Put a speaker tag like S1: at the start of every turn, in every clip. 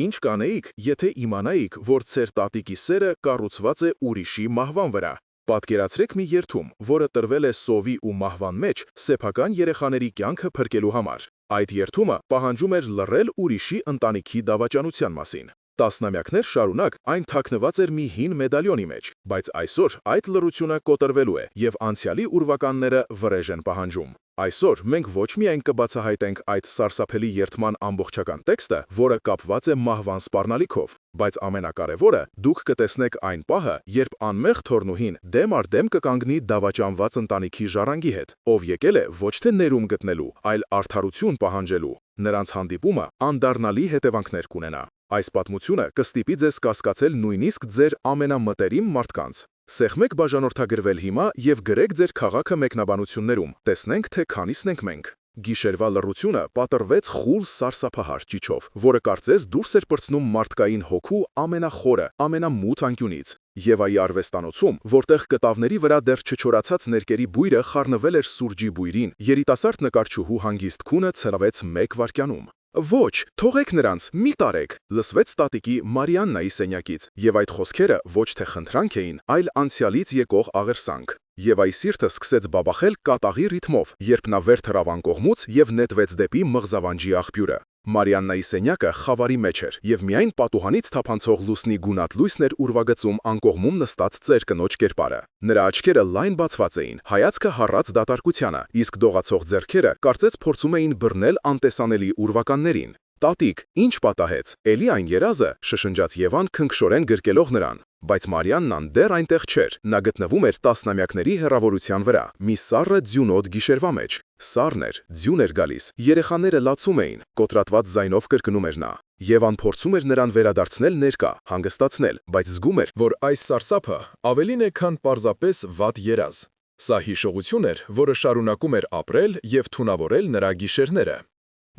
S1: Ինչ կանեիք, եթե իմանայիք, որ ձեր տատիկի սերը կառուցված է ուրիշի մահվան վրա։ Պատկերացրեք մի երդում, որը տրվել է սովի ու մահվան մեջ սեփական երեխաների կյանքը փրկելու համար։ Այդ երդումը պահանջում էր լռել ուրիշի ընտանիքի դավաճանության մասին։ Տասնամյակներ շարունակ այն թաքնված էր մի հին մեդալյոնի մեջ, բայց այսօր այդ լռությունը կոտրվելու է և անցյալի ուրվականները վրեժ են պահանջում։ Այսօր մենք ոչ միայն կբացահայտենք այդ սարսափելի երդման ամբողջական տեքստը, որը կապված է մահվան սպառնալիքով, բայց ամենակարևորը, դուք կտեսնեք այն պահը, երբ անմեղ թոռնուհին դեմ առ դեմ կկանգնի դավաճանված ընտանիքի ժառանգի հետ, ով եկել է ոչ թե ներում գտնելու, այլ արդարություն պահանջելու։ Նրանց հանդիպումը անդառնալի հետևանքներ կունենա։ Այս պատմությունը կստիպի ձեզ կասկածել նույնիսկ ձեր ամենամտերիմ մարդկանց։ Սեղմեք բաժանորդագրվել հիմա և գրեք ձեր քաղաքը մեկնաբանություններում, տեսնենք, թե քանիսն ենք մենք։ Գիշերվա լռությունը պատռվեց խուլ սարսափահար ճիչով, որը կարծես դուրս էր պրծնում մարդկային հոգու ամենախորը, ամենամութ անկյունից։ Եվայի արվեստանոցում, որտեղ կտավների վրա դեռ չչորացած ներկերի բույրը խառնվել էր սուրճի բույրին, երիտասարդ նկարչուհու հանգիստ քունը ցրվեց մեկ վայրկյանում։ Ոչ, թողեք նրանց, մի տարեք, լսվեց տատիկի Մարիաննայի սենյակից, և այդ խոսքերը ոչ թե խնդրանք էին, այլ անցյալից եկող աղերսանք։ Եվայի սիրտը սկսեց բաբախել կատաղի ռիթմով, երբ նա վեր թռավ անկողմուց և նետվեց դեպի մղզավանջի աղբյուրը։ Մարիաննայի սենյակը խավարի մեջ էր, և միայն պատուհանից թափանցող լուսնի գունատ լույսն էր ուրվագծում անկողմում նստած ծեր կնոջ կերպարը։ Նրա աչքերը լայն բացված էին, հայացքը հառած դատարկությանը, իսկ դողացող ձեռքերը կարծես փորձում էին բռնել անտեսանելի ուրվականներին։ Տատիկ, ինչ պատահեց, էլի այն երազը, շշնջաց Եվան քնքշորեն գրկելով նրան։ Բայց Մարիաննան դեռ այնտեղ չէր, նա գտնվում էր տասնամյակների հեռավորության վրա, մի սառը ձյունոտ գիշերվա մեջ։ Սառն էր, ձյուն էր գալիս, երեխաները լացում էին, կոտրատված ձայնով կրկնում էր նա։ Եվան փորձում էր նրան վերադարձնել ներկա, հանգստացնել, բայց զգում էր, որ այս սարսափը ավելին է, քան պարզապես վատ երազ։ Սա հիշողություն էր, որը շարունակում էր ապրել և թունավորել նրա գիշերները։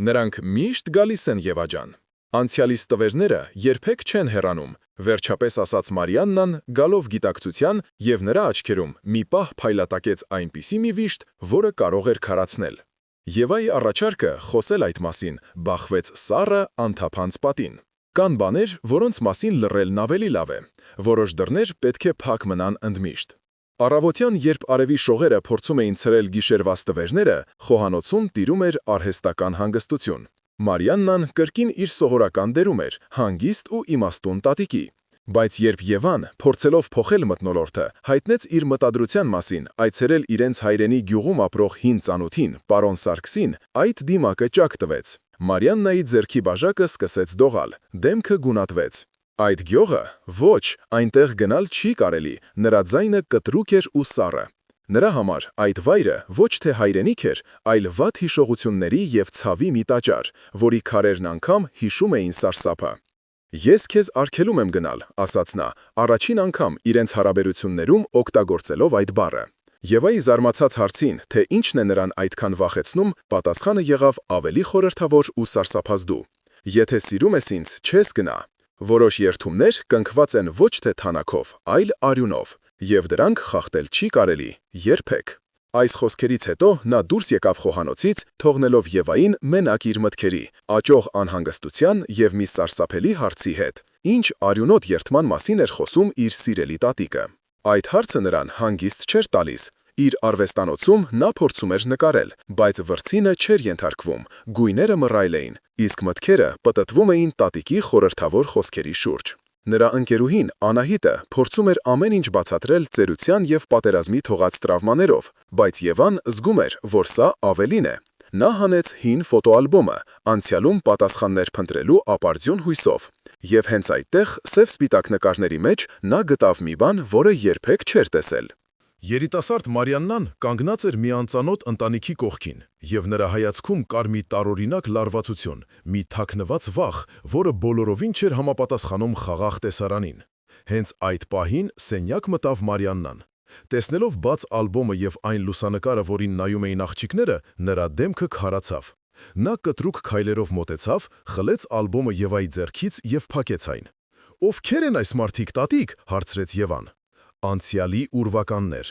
S1: Նրանք միշտ գալիս են, Եվա ջան։ Անցյալիս տվերները երբեք չեն հեռանում, վերջապես ասաց Մարիաննան, գալով գիտակցության, և նրա աչքերում մի պահ փայլատակեց այնպիսի մի վիշտ, որը կարող էր քարացնել։ Եվայի առաջարկը խոսել այդ մասին բախվեց սառը անթափանց պատին։ Կան բաներ, որոնց մասին լռելն ավելի լավ է։ Որոշ դռներ պետք է փակ մնան ընդմիշտ։ Առավոտյան, երբ արևի շողերը փորձում էին ցրել գիշերվա ստվերները, խոհանոցում տիրում էր արհեստական հանգստություն։ Մարիաննան կրկին իր սովորական դերում էր, հանգիստ ու իմաստուն տատիկի։ Բայց երբ Եվան, փորձելով փոխել մթնոլորտը, հայտնեց իր մտադրության մասին այցելել իրենց հայրենի գյուղում ապրող հին ծանոթին, պարոն Սարգսին, այդ դիմակը ճաք տվեց։ Մարիաննայի ձեռքի բաժակը սկսեց դողալ, դեմքը գունատվեց։ Այդ գյուղը, ոչ, այնտեղ գնալ չի կարելի, նրա ձայնը կտրուկ էր ու սառը։ Նրա համար այդ վայրը ոչ թե հայրենիք էր, այլ վատ հիշողությունների և ցավի մի տաճար, որի քարերն անգամ հիշում էին սարսափը։ Ես քեզ արգելում եմ գնալ, ասաց նա, առաջին անգամ իրենց հարաբերություններում օգտագործելով այդ բառը։ Եվայի զարմացած հարցին, թե ինչն է նրան այդքան վախեցնում, պատասխանը եղավ ավելի խորհրդավոր ու սարսափազդու։ Եթե սիրում ես ինձ, չես գնա։ Որոշ երդումներ կնքված են ոչ թե թանաքով, այլ արյունով, և դրանք խախտել չի կարելի, երբեք։ Այս խոսքերից հետո նա դուրս եկավ խոհանոցից, թողնելով Եվային մենակ իր մտքերի, աճող անհանգստության և մի սարսափելի հարցի հետ։ Ինչ արյունոտ երդման մասին էր խոսում իր սիրելի տատիկը։ Այդ հարցը նրան հանգիստ չէր տալիս։ Իր արվեստանոցում նա փորձում էր նկարել, բայց վրձինը չէր ենթարկվում, գույները մռայլ էին, իսկ մտքերը պտտվում էին տատիկի խորհրդավոր խոսքերի շուրջ։ Նրա ընկերուհին Անահիտը փորձում էր ամեն ինչ բացատրել ծերության և պատերազմի թողած տրավմաներով, բայց Եվան զգում էր, որ սա ավելին է։ Նա հանեց հին ֆոտոալբոմը, անցյալում պատասխաններ փնտրելու ապարդյուն հույսով։ Եվ հենց այդտեղ սև-սպիտակ նկարների մեջ նա գտավ մի բան, որը երբեք չէր տեսել։
S2: Երիտասարդ Մարիաննան կանգնած էր մի անծանոթ ընտանիքի կողքին, և նրա հայացքում կար մի տարօրինակ լարվածություն, մի թաքնված վախ, որը բոլորովին չէր համապատասխանում խաղաղ տեսարանին։ Հենց այդ պահին սենյակ մտավ Մարիաննան։ Տեսնելով բաց ալբոմը և այն լուսանկարը, որին նայում էին աղջիկները, նրա դեմքը քարացավ։ Նա կտրուկ քայլերով մոտեցավ, խլեց ալբոմը Եվայի ձեռքից և փակեց այն։ «Ովքեր են այս մարդիկ, տատիկ» հարցրեց Եվան։ Անցյալի ուրվականներ։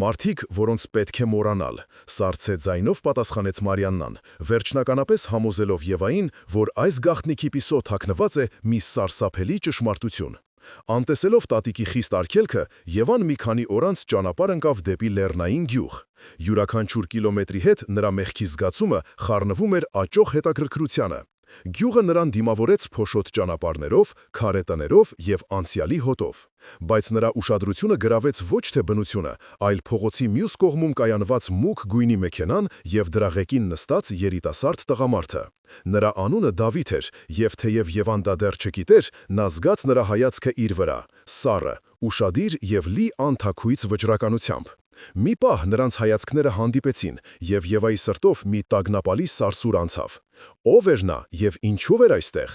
S2: Մարդիկ, որոնց պետք է մոռանալ, սառցե ձայնով պատասխանեց Մարիաննան, վերջնականապես համոզելով Եվային, որ այս գաղտնիքի պիսո թաքնված է մի սարսափելի ճշմարտություն։ Անտեսելով տատիկի խիստ արգելքը, Եվան մի քանի օր անց ճանապարհ ընկավ դեպի Լեռնային գյուղ։ Յուրաքանչյուր կիլոմետրի հետ նրա մեղքի զգացումը խառնվում էր աճող հետաքրքրությանը։ Գյուղը նրան դիմավորեց փոշոտ ճանապարհներով, քարե տներով եւ անցյալի հոտով։ Բայց նրա ուշադրությունը գրավեց ոչ թե բնությունը, այլ փողոցի մյուս կողմում կայանված մուգ գույնի մեքենան եւ դրա ղեկին նստած երիտասարդ տղամարդը։ Նրա անունը Դավիթ էր, եւ թեև Եվան դա դեռ չգիտեր, նա զգաց նրա հայացքը իր վրա, սառը, ուշադիր եւ լի անթաքույց վճռականությամբ։ Մի պահ նրանց հայացքները հանդիպեցին, եւ Եվայի սրտով մի տագնապալի սարսուր անցավ։ Ո՞վ էր նա եւ ինչու էր այստեղ։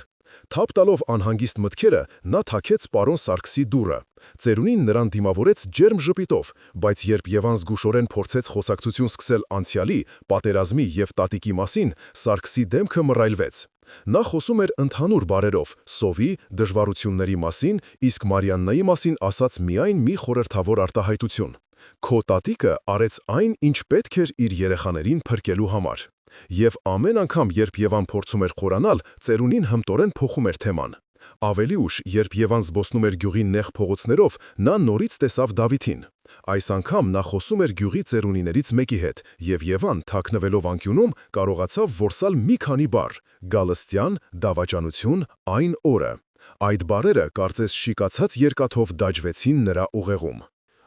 S2: Թափ տալով անհանգիստ մտքերը, նա թաքեց պարոն Սարգսի դուռը։ Ծերունին նրան դիմավորեց ջերմ ժպիտով, բայց երբ Եվան զգուշորեն փորձեց խոսակցություն սկսել անցյալի, պատերազմի եւ տատիկի մասին, Սարգսի դեմքը մռայլվեց։ Նա խոսում էր ընդհանուր բառերով, սովի, դժվարությունների մասին, իսկ Մարիաննայի մասին ասաց միայն մի խորհրդավոր արտահայտություն. «Քո տատիկը արեց այն, ինչ պետք էր իր երեխաներին փրկելու համար»։ Եվ ամեն անգամ, երբ Եվան փորձում էր խորանալ, ծերունին հմտորեն փոխում էր թեման։ Ավելի ուշ, երբ Եվան զբոսնում էր գյուղի նեղ փողոցներով, նա նորից տեսավ Դավիթին։ Այս անգամ նա խոսում էր գյուղի ծերունիներից մեկի հետ, եւ Եվան, թաքնվելով անկյունում, կարողացավ որսալ մի քանի բառ՝ գալստյան, դավաճանություն, այն օրը։ Այդ բառերը կարծես շիկացած երկաթով դաջվեցին նրա ուղեղում։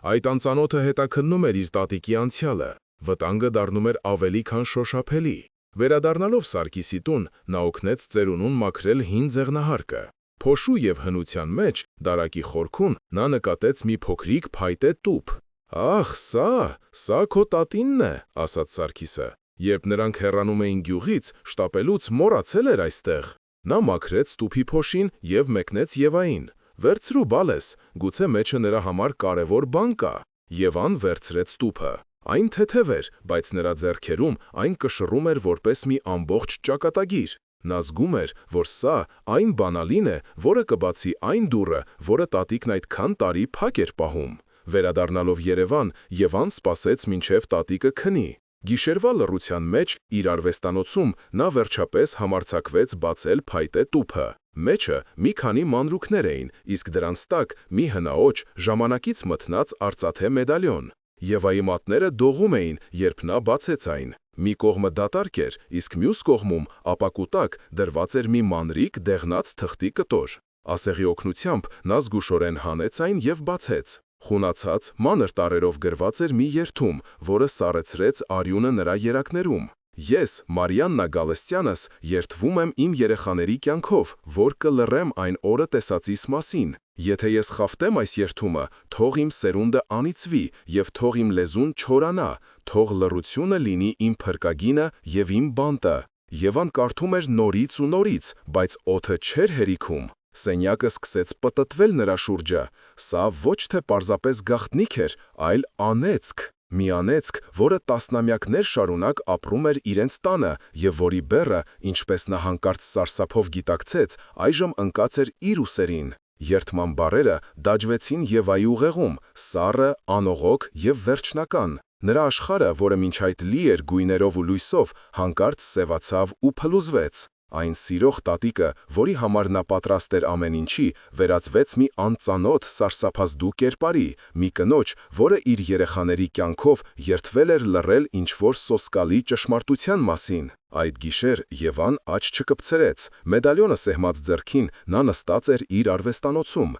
S1: Այդ անծանոթը հետաքննում էր իր տատիկի անցյալը, վտանգը դառնում էր ավելի քան շոշափելի։ Վերադառնալով Սարգիսի տուն, նա օգնեց ծերունուն մաքրել հին ձեղնահարկը։ Փոշու եւ հնության մեջ, դարակի խորքում, նա նկատեց մի փոքրիկ փայտե տուփ։ «Ախ, սա քո տատինն է», ասաց Սարգիսը։ Երբ նրանք հեռանում էին գյուղից, շտապելուց մոռացել էր այստեղ։ Նա մաքրեց տուփի փոշին եւ մեկնեց Եվային։ «Վերցրու բալես, գուցե մեջը նրա համար կարևոր բան կա»։ Եվան վերցրեց տուփը։ Այն թեթև էր, բայց նրա ձեռքերում այն կշռում էր որպես մի ամբողջ ճակատագիր։ Նա զգում էր, որ սա այն բանալին է, որը կբացի այն դուռը, որը տատիկն այդքան տարի փակ էր պահում։ Վերադառնալով Երևան, Եվան սպասեց մինչև տատիկը քնի։ Գիշերվա լռության մեջ, իր արվեստանոցում, նա վերջապես համարձակվեց բացել փայտե տուփը։ Մեջը մի քանի մանրուքներ էին, իսկ դրանց տակ մի հնաոճ, ժամանակից մթնած արծաթե մեդալյոն։ Եվայի մատները դողում էին, երբ նա բացեց այն։ Մի կողմը դատարկ էր, իսկ մյուս կողմում, ապակու տակ, դրված էր մի մանրիկ դեղնած թղթի կտոր։ Ասեղի օգնությամբ նա զգուշորեն հանեց այն եւ բացեց։ Խունացած, մանր տառերով գրված էր մի երդում, որը սառեցրեց արյունը նրա երակներում։ «Ես, Մարիաննա Գալստյանս, երդվում եմ իմ երեխաների կյանքով, որ կլռեմ այն օրը տեսածիս մասին։ Եթե ես խախտեմ այս երդումը, թող իմ սերունդը անիծվի եւ թող իմ լեզուն չորանա, թող լռությունը լինի իմ փրկագինը եւ իմ բանտը»։ Եվան կարդում էր նորից ու նորից, բայց օդը չէր հերիքում։ Սենյակը սկսեց պտտվել նրա շուրջը։ Սա ոչ թե պարզապես գաղտնիք էր, այլ անեծք։ Մի անեծք, որը տասնամյակներ շարունակ ապրում էր իրենց տանը եւ որի բեռը, ինչպես նա հանկարծ սարսափով գիտակցեց, այժմ ընկած էր իր ուսերին։ Երդման բառերը դաջվեցին Եվայի ուղեղում, սառը, անողոք եւ վերջնական։ Նրա աշխարհը, որը մինչ այդ լի էր գույներով ու լույսով, հանկարծ սևացավ ու փլուզվեց։ Այն սիրող տատիկը, որի համար նա պատրաստ էր ամեն ինչի, վերածվեց մի անծանոթ սարսափազդու կերպարի, մի կնոջ, որը իր երեխաների կյանքով երդվել էր լռել ինչ-որ սոսկալի ճշմարտության մասին։ Այդ գիշեր Եվան աջ չկպցրեց։ Մեդալյոնը սեղմած ձեռքին նա նստած էր իր արվեստանոցում,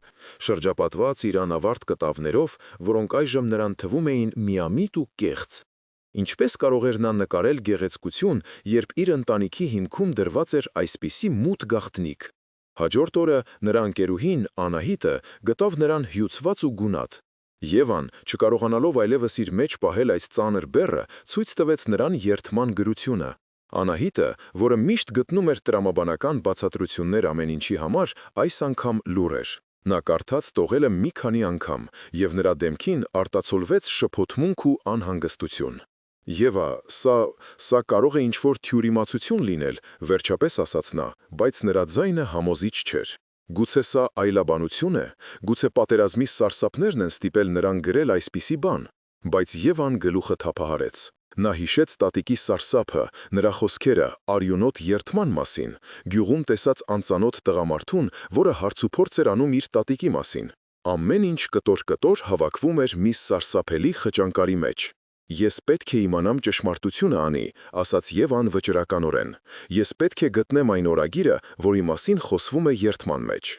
S1: շրջապատված իր անավարտ կտավներով, որոնք այժմ նրան թվում էին միամիտ ու կեղծ։ Ինչպես կարող էր նա նկարել գեղեցկություն, երբ իր ընտանիքի հիմքում դրված էր այսպիսի մութ գաղտնիք։ Հաջորդ օրը նրա ընկերուհին Անահիտը գտավ նրան հյուծված ու գունատ։ Եվան, չկարողանալով այլևս իր մեջ պահել այս ծանր բեռը, ցույց տվեց նրան երդման գրությունը։ Անահիտը, որը միշտ գտնում էր տրամաբանական բացատրություններ ամեն ինչի համար, այս անգամ լուռ էր։ Նա կարդաց տողելը մի քանի անգամ, եւ նրա դեմքին արտացոլվեց շփոթմունք ու անհանգստություն։ «Եվա, սա կարող է ինչ-որ թյուրիմացություն լինել», վերջապես ասաց նա, բայց նրա ձայնը համոզիչ չէր։ Գուցե սա այլաբանություն է, գուցե պատերազմի սարսափներն են ստիպել նրան գրել այսպիսի բան, բայց Եվան գլուխը թափահարեց։ Նա հիշեց տատիկի սարսափը, նրա խոսքերը արյունոտ երդման մասին, գյուղում տեսած անծանոթ տղամարդուն, որը հարցուփորձ էր անում իր տատիկի մասին։ Ամեն ինչ կտոր-կտոր հավաքվում էր մի սարսափելի խճանկարի մեջ։ Ես պետք է իմանամ ճշմարտությունը, անի, ասաց Եվան վճռականորեն։ Ես պետք է գտնեմ այն օրագիրը, որի մասին խոսվում է երդման մեջ։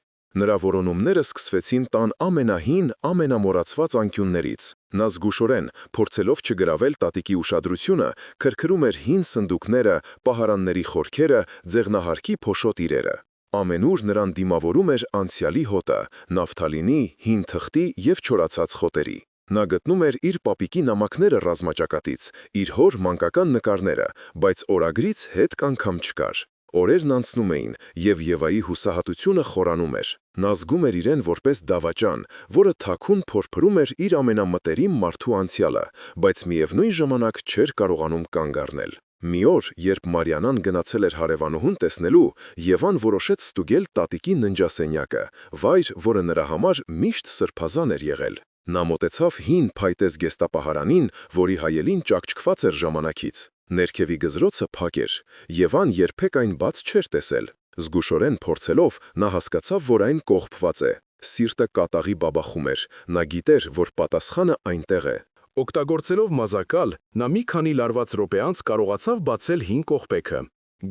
S1: Նրա որոնումները սկսվեցին տան ամենահին, ամենամոռացված անկյուններից։ Նա զգուշորեն, փորձելով չգրավել տատիկի ուշադրությունը, քրքրում էր հին սնդուկները, պահարանների խորքերը, ձեղնահարքի փոշոտ իրերը։ Ամենուր նրան դիմավորում էր անցյալի հոտը, նավթալինի, հին թղթի և չորացած խոտերի։ Նա գտնում էր իր պապիկի նամակները ռազմաճակատից, իր հոր մանկական նկարները, բայց օրագրից հետք անգամ չկար։ Օրերն անցնում էին, և Եվայի հուսահատությունը խորանում էր։ Նա զգում էր իրեն որպես դավաճան, որը թաքուն փորփրում էր իր ամենամտերիմ մարդու անցյալը, բայց միևնույն ժամանակ չէր կարողանում կանգ առնել։ Մի օր, երբ Մարիանան գնացել էր հարևանուհուն տեսնելու, Եվան որոշեց ստուգել տատիկի ննջասենյակը, վայր, որը նրա համար միշտ սրբազան էր եղել։ Նա մոտեցավ հին փայտե զգեստապահարանին, որի հայելին ճաքճքված էր ժամանակից։ Ներքևի գզրոցը փակ էր, Եվան երբեք այն բաց չէր տեսել։ Զգուշորեն փորձելով, նա հասկացավ, որ այն կողպված է։ Սիրտը կատաղի բաբախում էր, նա գիտեր, որ պատասխանը այնտեղ է։
S2: Օգտագործելով մազակալ, նա մի քանի լարված րոպե անց կարողացավ բացել հին կողպեքը։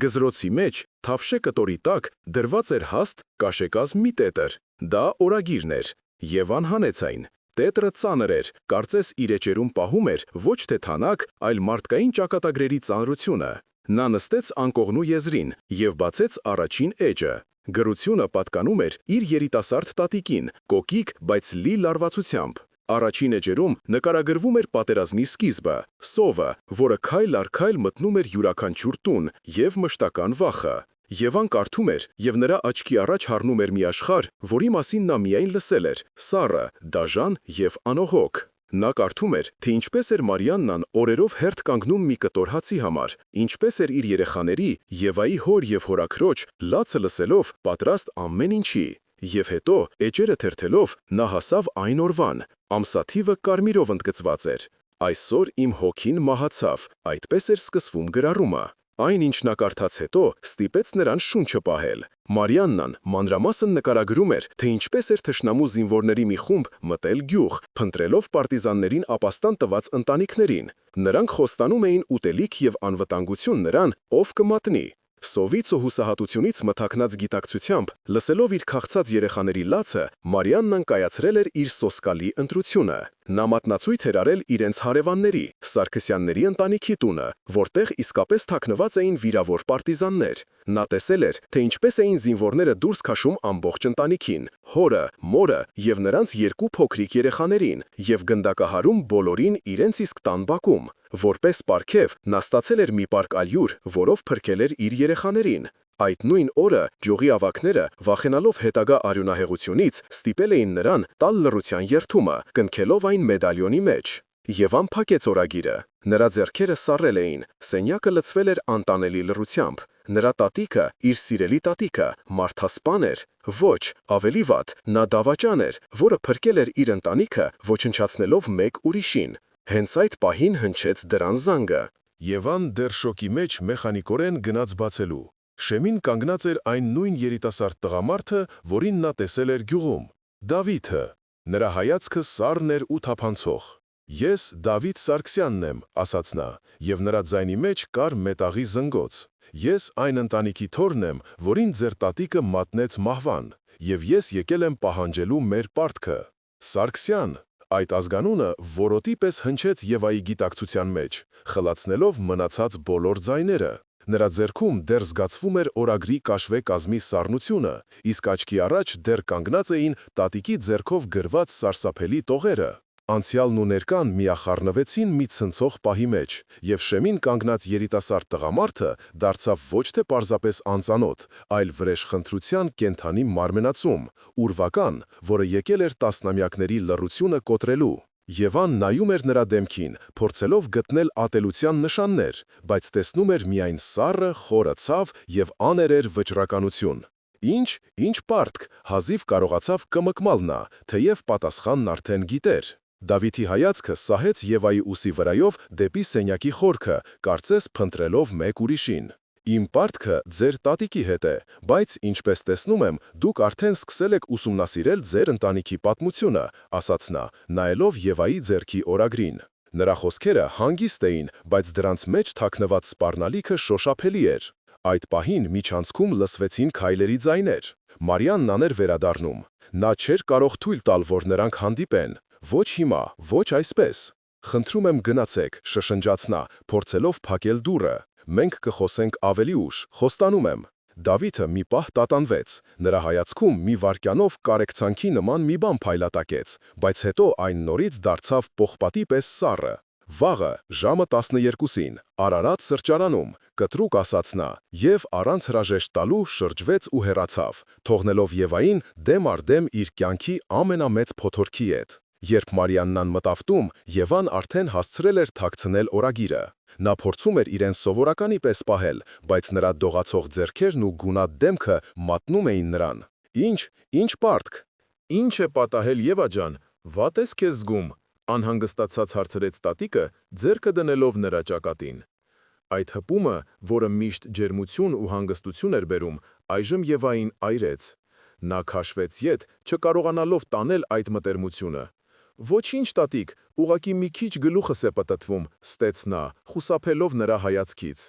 S2: Գզրոցի մեջ, թավշե կտորի տակ, դրված էր հաստ կաշեկազմ մի տետր։ Դա օրագիրն էր։ Եվան հանեց այն։ Տետրը ծանր էր, կարծես իր էջերում պահում էր ոչ թե թանաք, այլ մարդկային ճակատագրերի ծանրությունը։ Նա նստեց անկողնու եզրին և բացեց առաջին էջը։ Գրությունը պատկանում էր իր երիտասարդ տատիկին, կոկիկ, բայց լի լարվածությամբ։ Առաջին էջերում նկարագրվում էր պատերազմի սկիզբը, սովը, որը քայլ առ քայլ մտնում էր յուրաքանչյուր տուն, և մշտական վախը։ Եվան կարդում էր, և նրա աչքի առաջ հառնում էր մի աշխարհ, որի մասին նա միայն լսել էր՝ սառը, դաժան և անողոք։ Նա կարդում էր, թե ինչպես էր Մարիաննան օրերով հերթ կանգնում մի կտոր հացի համար, ինչպես էր իր երեխաների, Եվայի հոր և հորաքրոջ լացը լսելով պատրաստ ամեն ինչի։ Եվ հետո, էջերը թերթելով, նա հասավ այն օրվան։ Ամսաթիվը կարմիրով ընդգծված էր։ Այսօր իմ հոգին մահացավ, այդպես էր սկսվում գրառումը։ Այն, ինչ նա կարդաց հետո, ստիպեց նրան շունչը պահել։ Մարիաննան մանրամասն նկարագրում էր, թե ինչպես էր թշնամու զինվորների մի խումբ մտել գյուղ, փնտրելով պարտիզաններին ապաստան տված ընտանիքներին։ Նրանք խոստանում էին ուտելիք և անվտանգություն նրան, ով կմատնի։ Սովից ու հուսահատությունից մթաքնած գիտակցությամբ, լսելով իր քաղցած երեխաների լացը, Մարիաննան կայացրել էր իր սոսկալի ընտրությունը։ Նա մատնացույց էր արել իրենց հարևանների, Սարգսյանների ընտանիքի տունը, որտեղ իսկապես թաքնված էին վիրավոր պարտիզաններ։ Նա տեսել էր, թե ինչպես էին զինվորները դուրս քաշում ամբողջ ընտանիքին, հորը, մորը և նրանց երկու փոքրիկ երեխաներին, և գնդակահարում բոլորին իրենց իսկ տան բակում։ Որպես պարգև, նա ստացել էր մի պարկ ալյուր, որով փրկել էր իր երեխաներին։ Այդ նույն օրը գյուղի ավագները, վախենալով հետագա արյունահեղությունից, ստիպել էին նրան տալ լռության երդումը, կնքելով այն մեդալյոնի մեջ։ Եվան փակեց օրագիրը։ Նրա ձեռքերը սառել էին, սենյակը լցվել էր անտանելի լռությամբ։ Նրա տատիկը, իր սիրելի տատիկը, մարդասպան էր։ Ոչ, ավելի վատ, նա դավաճան էր, որը փրկել էր իր ընտանիքը, ոչնչացնելով մեկ ուրիշին։ Հենց այդ պահին հնչեց դրան զանգը։ Եվան դեռ շոկի մեջ մեխանիկորեն գնաց բացելու։ Շեմին կանգնած էր այն նույն երիտասարդ տղամարդը, որին նա տեսել էր գյուղում։ Դավիթը։ Նրա հայացքը սառն էր ու թափանցող։ «Ես Դավիթ Սարգսյանն եմ», ասաց նա, և նրա ձայնի մեջ կար մետաղի զնգոց։ «Ես այն ընտանիքի թոռն եմ, որին ձեր տատիկը մատնեց մահվան, և ես եկել եմ պահանջելու մեր պարտքը»։ Սարգսյան։ Այդ ազգանունը որոտի պես հնչեց Եվայի գիտակցության մեջ, խլացնելով մնացած բոլոր ձայները։ Նրա ձեռքում դեռ զգացվում էր օրագրի կաշվե կազմի սառնությունը, իսկ աչքի առաջ դեռ կանգնած էին տատիկի ձեռքով գրված սարսափելի տողերը։ Անցյալն ու ներկան միախառնվեցին մի ցնցող պահի մեջ, և շեմին կանգնած երիտասարդ տղամարդը դարձավ ոչ թե պարզապես անծանոթ, այլ վրեժխնդրության կենդանի մարմենացում, ուրվական, որը եկել էր տասնամյակների լռությունը կոտրելու։ Եվան նայում էր նրա դեմքին, փորձելով գտնել ատելության նշաններ, բայց տեսնում էր միայն սառը, խորը ցավ և աներեր վճռականություն։
S1: Ինչ պարտք, հազիվ կարողացավ կմկմալ նա, թեև պատասխանն արդեն գիտեր։ Դավիթի հայացքը սահեց Եվայի ուսի վրայով դեպի սենյակի խորքը, կարծես փնտրելով մեկ ուրիշին։ Իմ պարտքը ձեր տատիկի հետ է, բայց ինչպես տեսնում եմ, դուք արդեն սկսել եք ուսումնասիրել ձեր ընտանիքի պատմությունը, ասաց նա, նայելով Եվայի ձեռքի օրագրին։ Նրա խոսքերը հանգիստ էին, բայց դրանց մեջ թաքնված սպառնալիքը շոշափելի էր։ Այդ պահին միջանցքում լսվեցին քայլերի ձայներ։ Մարիանն աներ վերադառնում։ Նա չէր կարող թույլ տալ, որ նրանք հանդիպեն։ Ոչ հիմա, ոչ այսպես։ Խնդրում եմ գնացեք, շշնջաց նա, փորձելով փակել դուռը։ Մենք կխոսենք ավելի ուշ, խոստանում եմ։ Դավիթը մի պահ տատանվեց, նրա հայացքում մի վայրկյանով կարեկցանքի նման մի բան փայլատակեց, բայց հետո այն նորից դարձավ պողպատի պես սառը։ Վաղը, ժամը 12-ին, Արարատ սրճարանում, կտրուկ ասաց նա, և առանց հրաժեշտ տալու շրջվեց ու հեռացավ, թողնելով Եվային դեմ առ դեմ իր կյանքի ամենամեծ փոթորքի հետ։ Երբ Մարիաննան մտավ տուն, Եվան արդեն հասցրել էր թաքցնել օրագիրը։ Նա փորձում էր իրեն սովորականի պես պահել, բայց նրա դողացող ձեռքերն ու գունատ դեմքը մատնում էին նրան։ Ինչ պարտք։ Ինչ է պատահել Եվա ջան, վատ ես քեզ զգում, անհանգստացած հարցրեց տատիկը, ձեռքը դնելով նրա ճակատին։ Այդ հպումը, որը միշտ ջերմություն ու հանգստություն էր բերում, այժմ Եվային այրեց։ Նա քաշվեց ետ, չկարողանալով տանել այդ մտերմությունը։ Ոչինչ, տատիկ, ուղղակի մի քիչ գլուխս է պտտվում, ստեց նա, խուսափելով նրա հայացքից։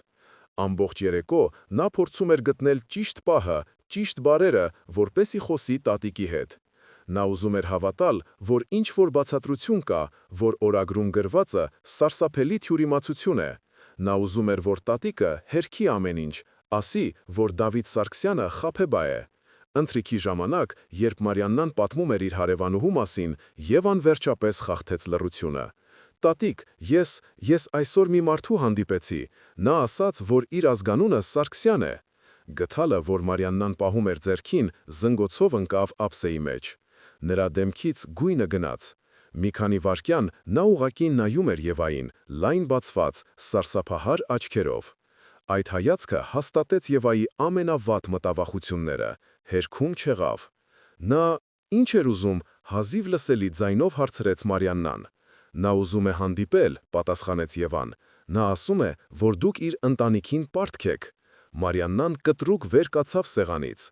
S1: Ամբողջ երեկո նա փորձում էր գտնել ճիշտ պահը, ճիշտ բառերը, որպեսզի խոսի տատիկի հետ։ Նա ուզում էր հավատալ, որ ինչ-որ բացատրություն կա, որ օրագրում գրվածը սարսափելի թյուրիմացություն է։ Նա ուզում էր, որ տատիկը հերքի ամեն ինչ, ասի, որ Դավիթ Սարգսյանը խաբեբա է։ Ընթրիքի ժամանակ, երբ Մարիաննան պատմում էր իր հարևանուհու մասին, Եվան վերջապես խախտեց լռությունը։ Տատիկ, ես այսօր մի մարդու հանդիպեցի, նա ասաց, որ իր ազգանունը Սարգսյան է։ Գդալը, որ Մարիաննան պահում էր ձեռքին, զնգոցով ընկավ ափսեի մեջ։ Նրա դեմքից գույնը գնաց։ Մի քանի վայրկյան նա ուղղակի նայում էր Եվային, լայն բացված, սարսափահար աչքերով։ Այդ հայացքը հաստատեց Եվայի ամենավատ մտավախությունները, հերքում չեղավ։ Նա ինչ էր ուզում, հազիվ լսելի ձայնով հարցրեց Մարիաննան։ Նա ուզում է հանդիպել, պատասխանեց Եվան։ Նա ասում է, որ դուք իր ընտանիքին պարտք եք։ Մարիաննան կտրուկ վեր կացավ սեղանից։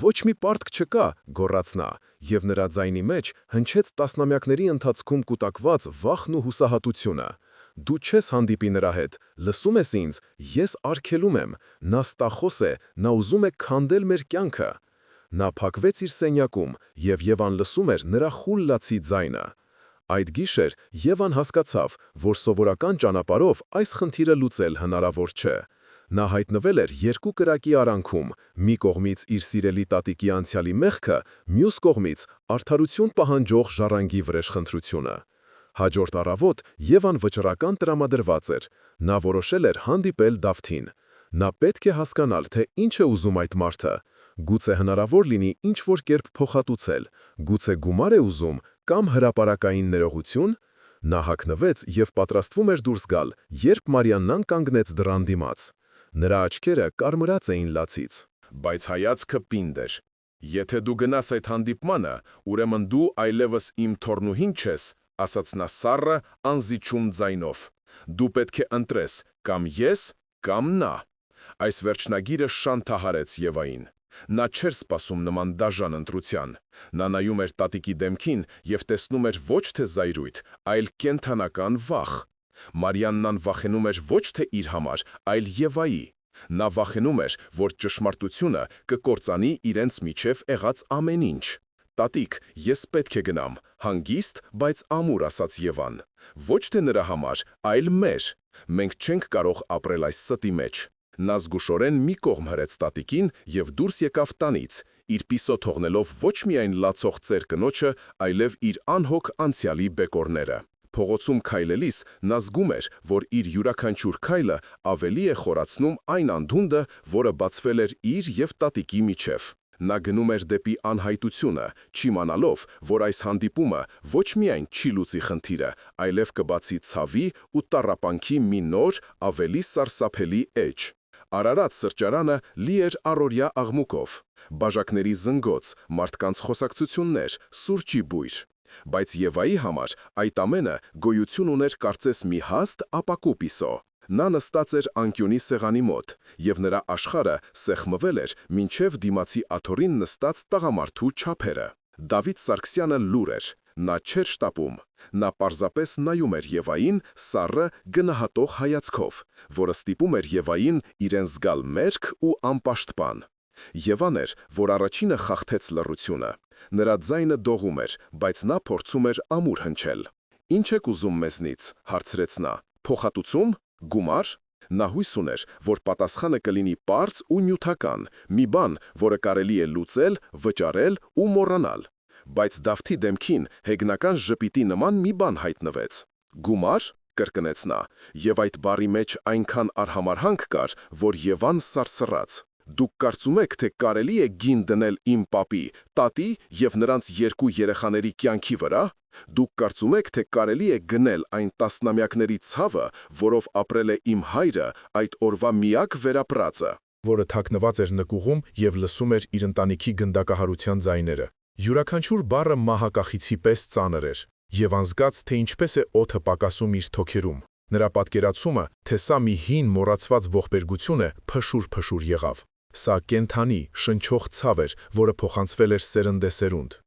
S1: Ոչ մի պարտք չկա, գոռաց նա, և նրա ձայնի մեջ հնչեց տասնամյակների ընթացքում կուտակված վախն ու հուսահատությունը։ Դու չես հանդիպի նրա հետ, լսում ես ինձ, ես արգելում եմ, նա ստախոս է, նա ուզում է քանդել մեր կյանքը։ Նա փակվեց իր սենյակում, և Եվան լսում էր նրա խուլ լացի ձայնը։ Այդ գիշեր Եվան հասկացավ, որ սովորական ճանապարհով այս խնդիրը լուծել հնարավոր չէ։ Նա հայտնվել էր երկու կրակի արանքում, մի կողմից իր սիրելի տատիկի անցյալի մեղքը, մյուս կողմից արդարություն պահանջող ժառանգի վրեժխնդրությունը։ Հաջորդ առավոտ Եվան վճռական տրամադրված էր։ Նա որոշել էր հանդիպել Դավթին։ Նա պետք է հասկանալ, թե ինչ է ուզում այդ մարդը։ Գուցե հնարավոր լինի ինչ-որ կերպ փոխհատուցել, գուցե գումար է ուզում կամ հրապարակային ներողություն։ Նա հագնվեց և պատրաստվում էր դուրս գալ, երբ Մարիաննան կանգնեց դռան դիմաց։ Նրա աչքերը կարմրած էին լացից, բայց հայացքը պինդ էր։ Եթե դու գնաս այդ հանդիպմանը, ուրեմն դու այլևս իմ թոռնուհին չես, ասաց նա սառը, անզիջում ձայնով։ Դու պետք է ընտրես կամ ես, կամ նա։ Այս վերջնագիրը շանթահարեց Եվային։ Նա չէր սպասում նման դաժան ընտրության։ Նա նայում էր տատիկի դեմքին և տեսնում էր ոչ թե զայրույթ, այլ կենդանական վախ։ Մարիաննան վախենում էր ոչ թե իր համար, այլ Եվայի։ Նա վախենում էր, որ ճշմարտությունը կկործանի իրենց միջև եղած ամեն ինչ։ Տատիկ, ես պետք է գնամ, հանգիստ, բայց ամուր, ասաց Եվան։ Ոչ թե նրա համար, այլ մեր։ Մենք չենք կարող ապրել այս ստի մեջ։ Նա զգուշորեն մի կողմ հրեց տատիկին և դուրս եկավ տանից, իր պիսո թողնելով ոչ միայն լացող ծեր կնոջը, այլև իր անհոգ անցյալի բեկորները։ Փողոցում քայլելիս նա զգում էր, որ իր յուրաքանչյուր քայլը ավելի է խորացնում այն անդունդը, որը բացվել էր իր և տատիկի միջև։ Նա գնում էր դեպի անհայտությունը, չիմանալով, որ այս հանդիպումը ոչ միայն չի լուծի խնդիրը, այլև կբացի ցավի ու տառապանքի մի նոր, ավելի սարսափելի էջ։ Արարած սրճարանը լի էր առօրյա աղմուկով, բաժակների զնգոց, մարդկանց խոսակցություններ, սուրճի բույր։ Բայց Եվայի համար այդ ամենը գոյություն ուներ կարծես մի հաստ ապակու պիսո։ Նա նստած էր անկյունի սեղանի մոտ, և նրա աշխարհը սեղմվել էր մինչև դիմացի աթոռին նստած տղամարդու չափերը։ Դավիթ Սարգսյանը լուր էր, նա չէր շտապում, նա պարզապես նայում էր Եվային սառը գնահատող հայացքով, որը ստիպում էր Եվային իրեն զգալ մերկ ու անպաշտպան։ Եվան էր, որ առաջինը խախտեց լռությունը։ Նրա ձայնը դողում էր, բայց նա փորձում էր ամուր հնչել։ «Ինչ եք ուզում մեզնից», հարցրեց նա։ «Փոխհատուցում, գումար»։ Նա հույս ուներ, որ պատասխանը կլինի պարզ ու նյութական, մի բան, որը կարելի է լուծել, վճարել ու մոռանալ։ Բայց Դավթի դեմքին հեգնական ժպիտի նման մի բան հայտնվեց։ «Գումար», կրկնեց նա, և այդ բառի մեջ այնքան արհամարհանք կար, որ Եվան սարսռաց։ «Դուք կարծում եք, թե կարելի է գին դնել իմ պապի, տատի և նրանց երկու երեխաների կյանքի վրա։ Դուք կարծում եք, թե կարելի է գնել այն տասնամյակների ցավը, որով ապրել է իմ հայրը, այդ օրվա միակ վերապրածը»,
S2: որը թաքնված էր նկուղում և լսում էր իր ընտանիքի գնդակահարության ձայները։ Յուրաքանչյուր բառը մահակախիցի պես ծանր էր։ Եվան զգաց, թե ինչպես է օդը պակասում իր թոքերում։ Նրա պատկերացումը, թե սա մի հին մոռացված ողբերգություն է, փշուր եղավ։ Սա կենդանի, շնչող ցավ էր, որը փոխանցվել էր սերնդեսերունդ։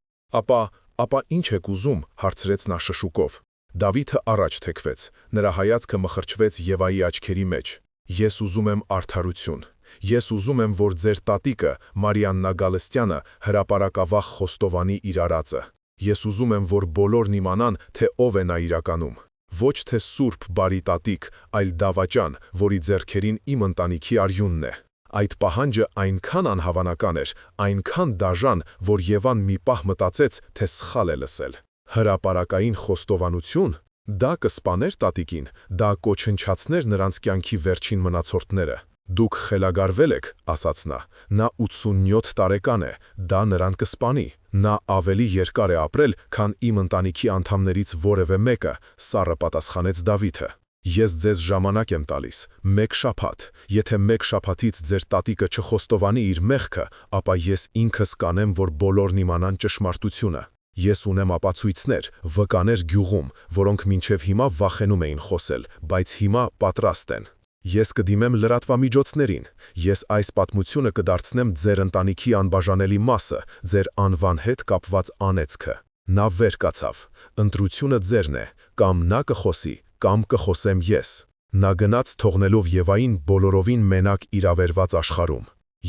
S2: Ապա ինչ եք ուզում, հարցրեց նա շշուկով։ Դավիթը առաջ թեքվեց, նրա հայացքը մխրճվեց Եվայի աչքերի մեջ։ «Ես ուզում եմ արդարություն։ Ես ուզում եմ, որ ձեր տատիկը, Մարիաննա Գալստյանը, հրապարակավախ խոստովանի իր արածը։ Ես ուզում եմ, որ բոլորն իմանան, թե ով է նա իրականում։ Ոչ թե սուրբ բարի տատիկ, այլ դավաճան, որի ձեռքերին իմ ընտանիքի արյունն է»։ Այդ պահանջը այնքան անհավանական էր, այնքան դաժան, որ Եվան մի պահ մտածեց, թե սխալ է լսել։ Հրապարակային խոստովանություն։ Դա կսպաներ տատիկին, դա կոչնչացներ նրանց կյանքի վերջին մնացորդները։ «Դուք խելագարվել եք», ասաց նա։ «Նա 87 տարեկան է, դա նրան կսպանի։ Նա ավելի երկար է ապրել, քան իմ ընտանիքի անդամներից որևէ մեկը», սառը պատասխանեց Դավիթը։ «Ես ձեզ ժամանակ եմ տալիս, մեկ շաբաթ։ Եթե մեկ շաբաթից ձեր տատիկը չխոստովանի իր մեղքը, ապա ես ինքս կանեմ, որ բոլորն իմանան ճշմարտությունը։ Ես ունեմ ապացույցներ, վկաներ գյուղում, որոնք մինչև հիմա վախենում էին խոսել, բայց հիմա պատրաստ են։ Ես կդիմեմ լրատվամիջոցներին։ Ես այս պատմությունը կդարձնեմ ձեր ընտանիքի անբաժանելի մասը, ձեր անվան հետ կապված անեծքը»։ Նա վեր կացավ։ «Ընտրությունը ձերն է, կամ նա կխոսի, կամ կխոսեմ ես»։ Նա գնաց, թողնելով Եվային բոլորովին մենակ իրավերված աշխարհում։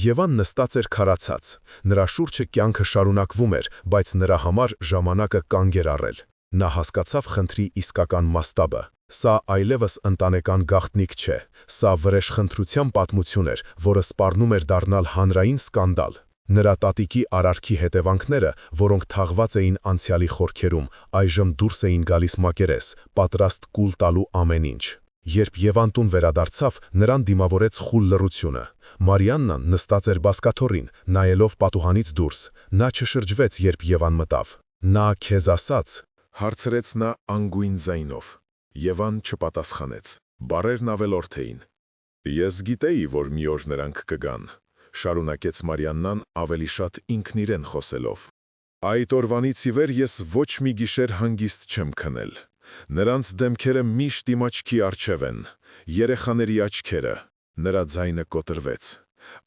S2: Եվան նստած էր քարացած։ Նրա շուրջը կյանքը շարունակվում էր, բայց նրա համար ժամանակը կանգ էր առել։ Նա հասկացավ խնդրի իսկական մասշտաբը։ Սա այլևս ընտանեկան գաղտնիք չէ։ Սա վրեժխնդրության պատմություն էր, որը սպառնում էր դառնալ հանրային սկանդալ։ Նրա տատիկի արարքի հետևանքները, որոնք թաղված էին անցյալի խորքերում, այժմ դուրս էին գալիս մակերես, պատրաստ կուլ տալու ամեն ինչ։ Երբ Եվան տուն վերադարձավ, նրան դիմավորեց խուլ լռությունը։ Մարիաննան նստած էր բազկաթոռին, նայելով պատուհանից դուրս։ Նա չշրջվեց, երբ Եվան մտավ։ «Նա քեզ ասաց», հարցրեց նա անգույն ձայնով։ Եվան չպատասխանեց։ Բառերն ավելորդ էին։ «Ես գիտեի, որ մի օր նրանք կգան», շարունակեց Մարիաննան ավելի շատ ինքն իրեն խոսելով։ «Այդ օրվանից ի վեր ես ոչ մի գիշեր հանգիստ չեմ քնել։ Նրանց դեմքերը միշտ իմ աչքի առջև են, երեխաների աչքերը»։ Նրա ձայնը կոտրվեց։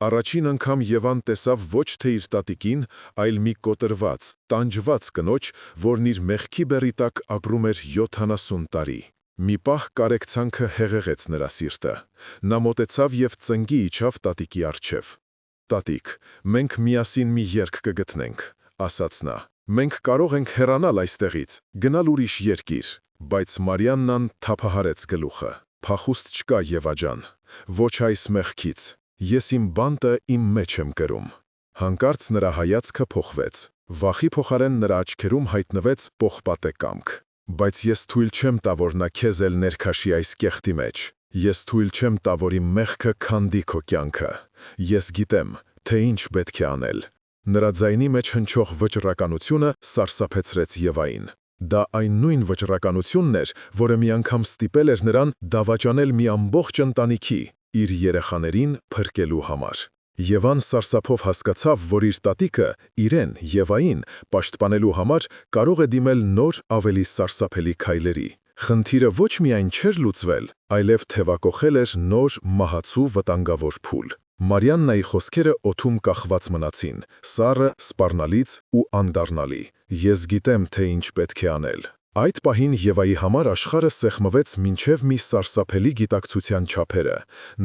S2: Առաջին անգամ Եվան տեսավ ոչ թե իր տատիկին, այլ մի կոտրված, տանջված կնոջ, որն իր մեղքի բեռի տակ ապրում էր 70 տարի։ Մի պահ կարեկցանքը հեղեղեց նրա սիրտը։ Նա մոտեցավ և ծնկի իջավ տատիկի առջև։ «Տատիկ, մենք միասին մի երգ կգտնենք», ասաց նա։ «Մենք կարող ենք հեռանալ այստեղից, գնալ ուրիշ երկիր»։ Բայց Մարիաննան թափահարեց գլուխը։ «Փախուստ չկա, Եվա ջան, ոչ այս մեղքից։ Ես իմ բանտը իմ մեջ եմ կրում»։ Հանկարծ նրա հայացքը փոխվեց։ Վախի փոխարեն նրա աչքերում հայտնվեց պողպատե կամք։ «Բայց ես թույլ չեմ տա, որ նա քեզ էլ ներքաշի այս կեղտի մեջ։ Ես թույլ չեմ տա, որ իմ մեղքը քանդի քո կյանքը։ Ես գիտեմ, թե ինչ պետք է անել»։ Նրա ձայնի մեջ հնչող վճռականությունը սարսափեցրեց Եվային։ Դա այն նույն վճռականությունն էր, որը մի անգամ ստիպել էր նրան դավաճանել մի ամբողջ ընտանիքի, իր երեխաներին փրկելու համար։ Եվան սարսափով հասկացավ, որ իր տատիկը իրեն, Եվային, պաշտպանելու համար կարող է դիմել նոր ավելի սարսափելի քայլերի։ Խնդիրը ոչ միայն չէր լուծվել, այլև թևակողել էր նոր մահացու վտանգավոր փուլ։ Մարիաննայի խոսքերը օդում կախված մնացին, սառը, սպառնալից ու անդառնալի։ Ես գիտեմ, թե ինչ պետք է անել։ Այդ պահին Եվայի համար աշխարհը սեղմվեց մինչև մի սարսափելի գիտակցության չափերը։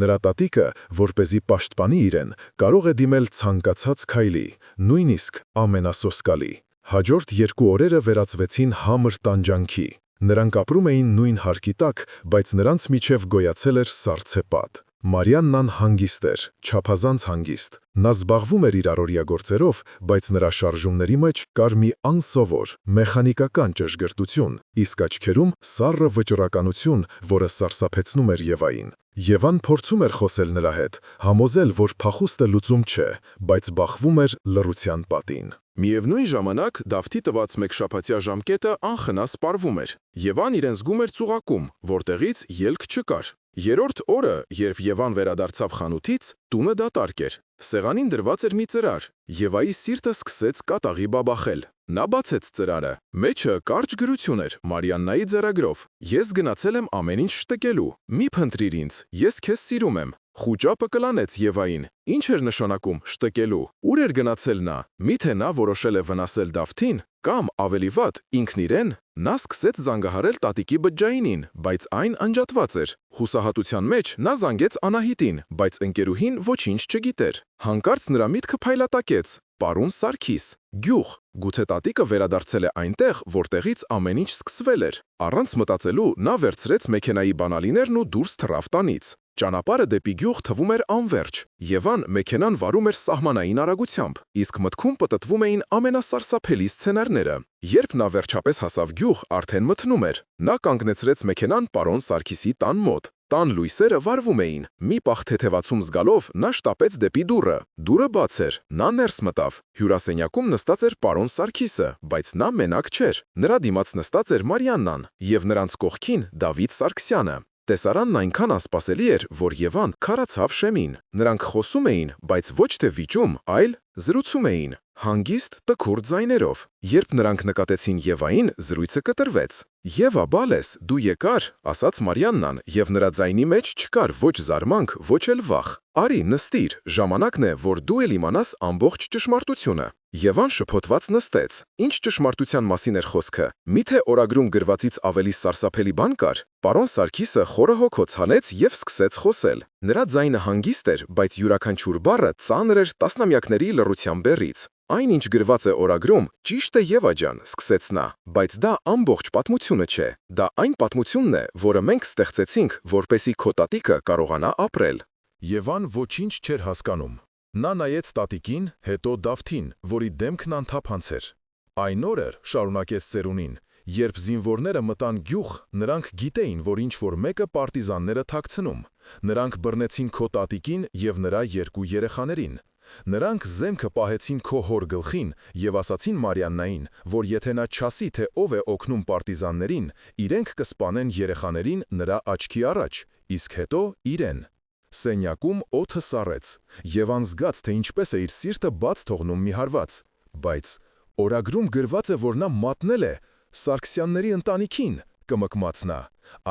S2: Նրա տատիկը, որպեսզի պաշտպանի իրեն, կարող է դիմել ցանկացած քայլի, նույնիսկ ամենասոսկալի։ Հաջորդ 2 օրերը վերածվեցին համր տանջանքի։ Նրանք ապրում էին նույն հարկի տակ, բայց նրանց միջև գոյացել էր սառցե պատ։ Մարիաննան հանգիստ էր, չափազանց հանգիստ։ Նա զբաղվում էր իր առօրյա գործերով, բայց նրա շարժումների մեջ կար մի անսովոր, մեխանիկական ճշգրտություն, իսկ աչքերում սառը վճռականություն, որը սարսափեցնում էր Եվային։ Եվան փորձում էր խոսել նրա հետ, համոզել, որ փախուստը լուծում չէ, բայց բախվում էր լռության պատին։
S1: Միևնույն ժամանակ Դավթի տված մեկշաբաթյա ժամկետը անխնա սպառվում էր։ Եվան իրեն զգում էր ծուղակում, որտեղից ելք չկար։ Երրորդ օրը, երբ Եվան վերադարձավ խանութից, տունը դատարկ էր։ Սեղանին դրված էր մի ծրար։ Եվայի սիրտը սկսեց կատաղի բաբախել։ Նա բացեց ծրարը։ Մեջը կարճ գրություն էր Մարիաննայի ձեռագրով։ Ես գնացել եմ ամեն ինչ շտկելու։ Մի փնտրիր ինձ, ես քեզ սիրում եմ։ Խուճապը կլանեց Եվային։ Ինչ էր նշանակում շտկելու։ Ուր էր գնացել նա։ Միթե նա որոշել է վնասել Դավթին, կամ ավելի վատ, ինքն իրեն։ Նա սկսեց զանգահարել տատիկի բջջայինին, բայց այն անջատված էր։ Հուսահատության մեջ նա զանգեց Անահիտին, բայց ընկերուհին ոչինչ չգիտեր։ Հանկարծ նրա միտքը փայլատակեց. պարոն Սարգիս, գյուղ։ Գուցե տատիկը վերադարձել է այնտեղ, որտեղից ամեն ինչ սկսվել էր։ Առանց մտածելու նա վերցրեց մեքենայի բանալիներն ու դուրս թռավ տանից։ Ճանապարհը դեպի գյուղ թվում էր անվերջ։ Եվան մեքենան վարում էր սահմանային արագությամբ, իսկ մտքում պտտվում էին ամենասարսափելի սցենարները։ Երբ նա վերջապես հասավ գյուղ, արդեն մթնում էր։ Նա կանգնեցրեց մեքենան պարոն Սարգիսի տան մոտ։ Տան լույսերը վառվում էին։ Մի պահ թեթևացում զգալով նա շտապեց դեպի դուռը։ Դուռը բաց էր։ Նա ներս մտավ։ Հյուրասենյակում նստած էր պարոն Սարգիսը, բայց նա մենակ չէր։ Նրա դիմաց նստած էր Մարիաննան և նրանց կողքին Դավիթ Սարգսյանը։ Տեսարանն այնքան անսպասելի էր, որ Եվան քարացավ շեմին։ Նրանք խոսում էին, բայց ոչ թե վիճում, այլ զրուցում էին, հանգիստ տքուր ձայներով։ Երբ նրանք նկատեցին Եվային, զրույցը կտրվեց։ «Եվա, բալես, դու եկար», ասաց Մարիաննան, և նրա ձայնի մեջ չկար ոչ զարմանք, ոչ էլ վախ։ «Արի, նստիր, ժամանակն է, որ դու էլ իմանաս ամբողջ ճշմարտությունը»։ Եվան շփոթված նստեց։ Ինչ ճշմարտության մասին էր խոսքը։ Միթե օրագրում գրվածից ավելի սարսափելի բան կար։ Պարոն Սարգիսը խորը հոգոց հանեց և սկսեց խոսել։ Նրա ձայնը հանգիստ էր, բայց յուրաքանչյուր բառը ծանր էր տասնամյակների լռության բեռից։ «Այն, ինչ գրված է օրագրում, ճիշտ է, Եվա ջան», սկսեց նա, «բայց դա ամբողջ պատմությունը չէ։ Դա այն պատմությունն է, որը մենք ստեղծեցինք, որպեսզի քո տատիկը կարողանա ապրել»։
S2: Եվան ոչինչ չէր հասկանում։ Նա նայեց տատիկին, հետո Դավթին, որի դեմքն անթափանց էր։ «Այն օրը», շարունակեց ծերունին, «երբ զինվորները մտան գյուղ, նրանք գիտեին, որ ինչ-որ մեկը պարտիզանները թաքցնում։ Նրանք բռնեցին քո տատիկին և նրա 2 երեխաներին։ Նրանք զենքը պահեցին քո հոր գլխին և ասացին Մարիաննային, որ եթե նա չասի, թե ով է օգնում պարտիզաններին, իրենք կսպանեն երեխաներին նրա աչքի առաջ, իսկ հետո իրեն»։ Սենյակում օդը սառեց։ Եվան զգաց, թե ինչպես է իր սիրտը բաց թողնում մի հարված։ Բայց օրագրում գրված է, որ նա մատնել է Սարգսյանների ընտանիքին, կմկմաց նա։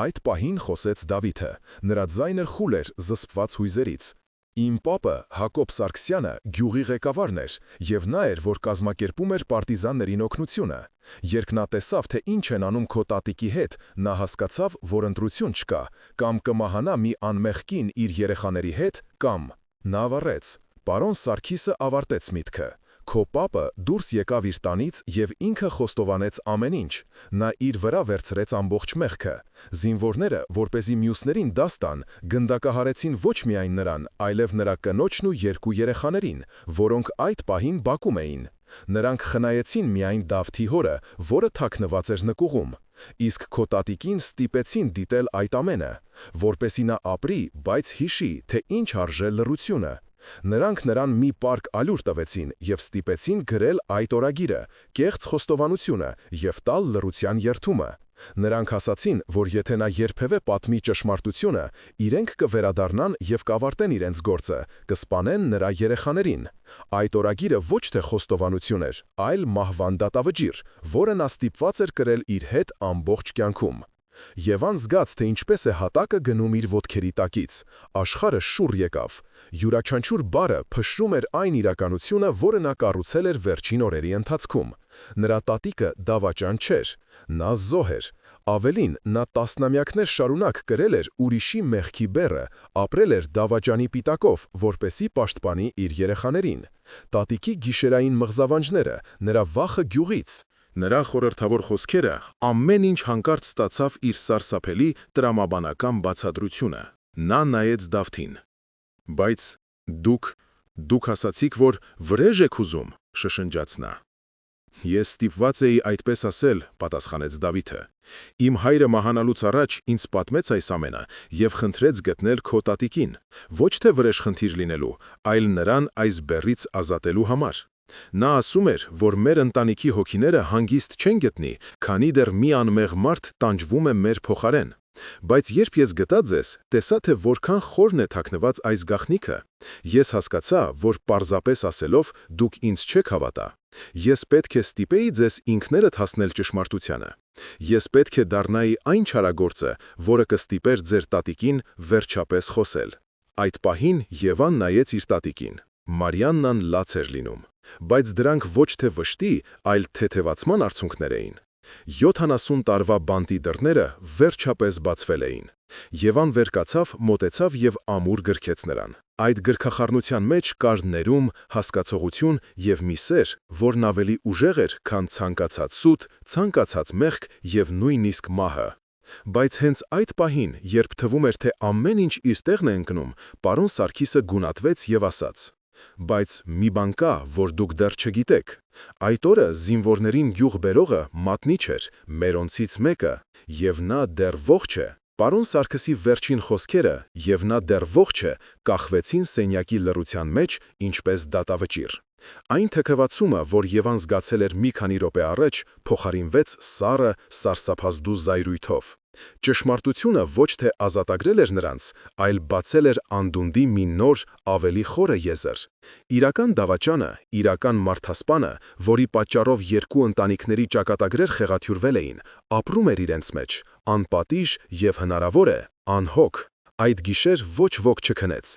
S2: Այդ պահին խոսեց Դավիթը։ Նրա ձայնը խուլ էր զսպված հույզերից։ «Իմ պապը Հակոբ Սարգսյանը գյուղի ղեկավարն էր, և նա էր, որ կազմակերպում էր պարտիզաններին օգնությունը։ Երբ նա տեսավ, թե ինչ են անում քո տատիկի հետ, նա հասկացավ, որ ընտրություն չկա, կամ կմահանա մի անմեղ կին իր երեխաների հետ, կամ…» Նա ավառեց։ Պարոն Սարգիսը ավարտեց միտքը։ «Քո պապը դուրս եկավ իր տանից և ինքը խոստովանեց ամեն ինչ։ Նա իր վրա վերցրեց ամբողջ մեղքը։ Զինվորները, որպեսզի մյուսներին դաս տան, գնդակահարեցին ոչ միայն նրան, այլև նրա կնոջն ու 2 երեխաներին, որոնք այդ պահին բակում էին։ Նրանք խնայեցին միայն Դավթի հորը, որը թաքնված էր նկուղում։ Իսկ քո տատիկին ստիպեցին դիտել այդ ամենը, որպեսզի նա ապրի, բայց հիշի, թե ինչ արժե լռությունը։ Նրանք նրան մի պարկ ալյուր տվեցին և ստիպեցին գրել այդ օրագիրը, կեղծ խոստովանությունը և տալ լռության երդումը։
S1: Նրանք ասացին, որ եթե նա երբևէ պատմի ճշմարտությունը, իրենք կվերադառնան եւ կավարտեն իրենց գործը, կսպանեն նրա երեխաներին։ Այդ օրագիրը ոչ թե խոստովանություն էր, այլ մահվան դատավճիռ, որը նա ստիպված էր կրել իր հետ ամբողջ կյանքում։ Եվան զգաց, թե ինչպես է հատակը գնում իր ոտքերի տակից։ Աշխարհը շուռ եկավ։ Յուրաքանչյուր բառը փշրում էր այն իրականությունը, որը նա կառուցել էր վերջին օրերի ընթացքում։ Նրա տատիկը դավաճան չէր։ Նա զոհ էր։ Ավելին, նա տասնամյակներ շարունակ կրել էր ուրիշի մեղքի բեռը, ապրել էր դավաճանի պիտակով, որպեսզի պաշտպանի իր երեխաներին։ Տատիկի գիշերային մղզավանջները, նրա վախը գյուղից, նրա խորհրդավոր խոսքերը, ամեն ինչ հանկարծ ստացավ իր սարսափելի տրամաբանական բացատրությունը։ Նա նայեց Դավթին։ Բայց դուք ասացիք, որ վրեժ եք ուզում, շշնջաց նա։ Ես ստիպված էի այդպես ասել, պատասխանեց Դավիթը։ Իմ հայրը մահանալուց առաջ ինձ պատմեց այս ամենը եւ խնդրեց գտնել քո տատիկին, ոչ թե վրեժ խնդիր լինելու, այլ նրան այս բեռից ազատելու համար։ Նա ասում էր, որ մեր ընտանիքի հոգիները հանգիստ չեն գտնի, քանի դեռ մի անմեղ մարդ տանջվում է մեր փոխարեն։ Բայց երբ ես գտա ձեզ, տեսա, թե որքան խորն է թաքնված այս գաղտնիքը։ Ես հասկացա, որ պարզապես ասելով դուք ինձ չեք հավատա։ Ես պետք է ստիպեի ձեզ ինքներդ հասնել ճշմարտությանը։ Ես պետք է դառնայի այն չարագործը, որը կստիպեր ձեր տատիկին վերջապես խոսել։ Այդ պահին Եվան նայեց իր տատիկին։ Մարիաննան լաց էր լինում, բայց դրանք ոչ թե վշտի, այլ թեթևացման արդյունքներ էին։ 70 տարվա բանտի դռները վերջապես բացվել էին։ Եվան վեր կացավ, մոտեցավ եւ ամուր գրքեց նրան։ Այդ գրքախառնության մեջ կար ներում, հասկացողություն եւ մի սեր, որն ավելի ուժեղ էր, քան ցանկացած սուտ, ցանկացած մեղք եւ նույնիսկ մահը։ Բայց հենց այդ պահին, երբ թվում էր, թե ամեն ինչ իր տեղն է ընկնում, պարոն Սարգիսը գունատվեց եւ ասաց. Բայց մի բան կա, որ դուք դեռ չգիտեք։ Այդ օրը զինվորներին գյուղ բերողը մատնիչ էր, մերոնցից մեկը, եւ նա դեռ ողջ է։ Պարոն Սարգսի վերջին խոսքերը, եւ նա դեռ ողջ է, կախվեցին սենյակի լռության մեջ, ինչպես դատավճիռ։ Այն թեքևացումը, որ Եվան զգացել էր մի քանի րոպե առաջ, փոխարինվեց սառը, սարսափազդու զայրույթով։ Ճշմարտությունը ոչ թե ազատագրել էր նրանց, այլ բացել էր անդունդի մի նոր, ավելի խորը եզր։ Իրական դավաճանը, իրական մարդասպանը, որի պատճառով երկու ընտանիքների ճակատագրեր խեղաթյուրվել էին, ապրում էր իրենց մեջ, անպատիժ եւ հնարավոր է, անհոգ։ Այդ գիշեր ոչ ոք չքնեց։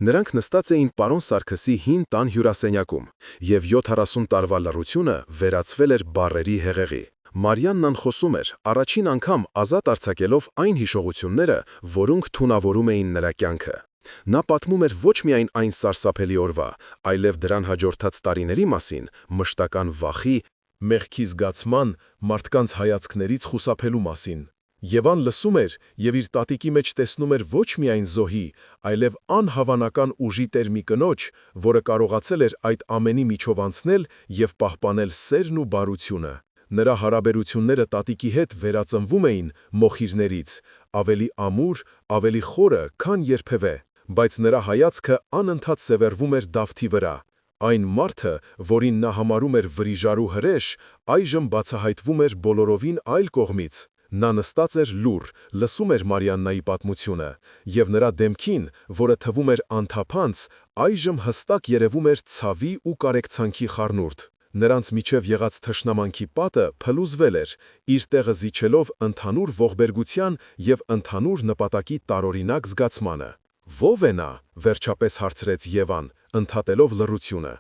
S1: Նրանք նստած էին պարոն Սարգսի հին տան հյուրասենյակում, եւ 70 տարվա լռությունը վերածվել էր բառերի հեղեղի։ Մարիաննան խոսում էր, առաջին անգամ ազատ արձակելով այն հիշողությունները, որոնք թունավորում էին նրա կյանքը։ Նա պատմում էր ոչ միայն այն սարսափելի օրվա, այլև դրան հաջորդած տարիների մասին, մշտական վախի, մեղքի զգացման, մարդկանց հայացքներից խուսափելու մասին։ Եվան լսում էր եւ իր տատիկի մեջ տեսնում էր ոչ միայն զոհի, այլև անհավանական ուժի տեր մի կնոջ, որը կարողացել էր այդ ամենի միջով անցնել եւ պահպանել սերն ու բարությունը։ Նրա հարաբերությունները տատիկի հետ վերածնվում էին մոխիրներից, ավելի ամուր, ավելի խորը, քան երբևէ, բայց նրա հայացքը անընդհատ սևեռվում էր Դավթի վրա։ Այն մարդը, որին նա համարում էր վրիժարու հրեշ, այժմ բացահայտվում էր բոլորովին այլ կողմից։ Նա նստած էր լուռ, լսում էր Մարիաննայի պատմությունը, եւ նրա դեմքին, որը թվում էր անթափանց, այժմ հստակ երևում էր ցավի ու կարեկցանքի խառնուրդ։ Նրանց միջև եղած թշնամանքի պատը փլուզվել էր, իր տեղը զիջելով ընդհանուր ողբերգության եւ ընդհանուր նպատակի տարօրինակ զգացմանը։ Ո՞վ է նա, վերջապես հարցրեց Եվան, ընդհատելով լռությունը։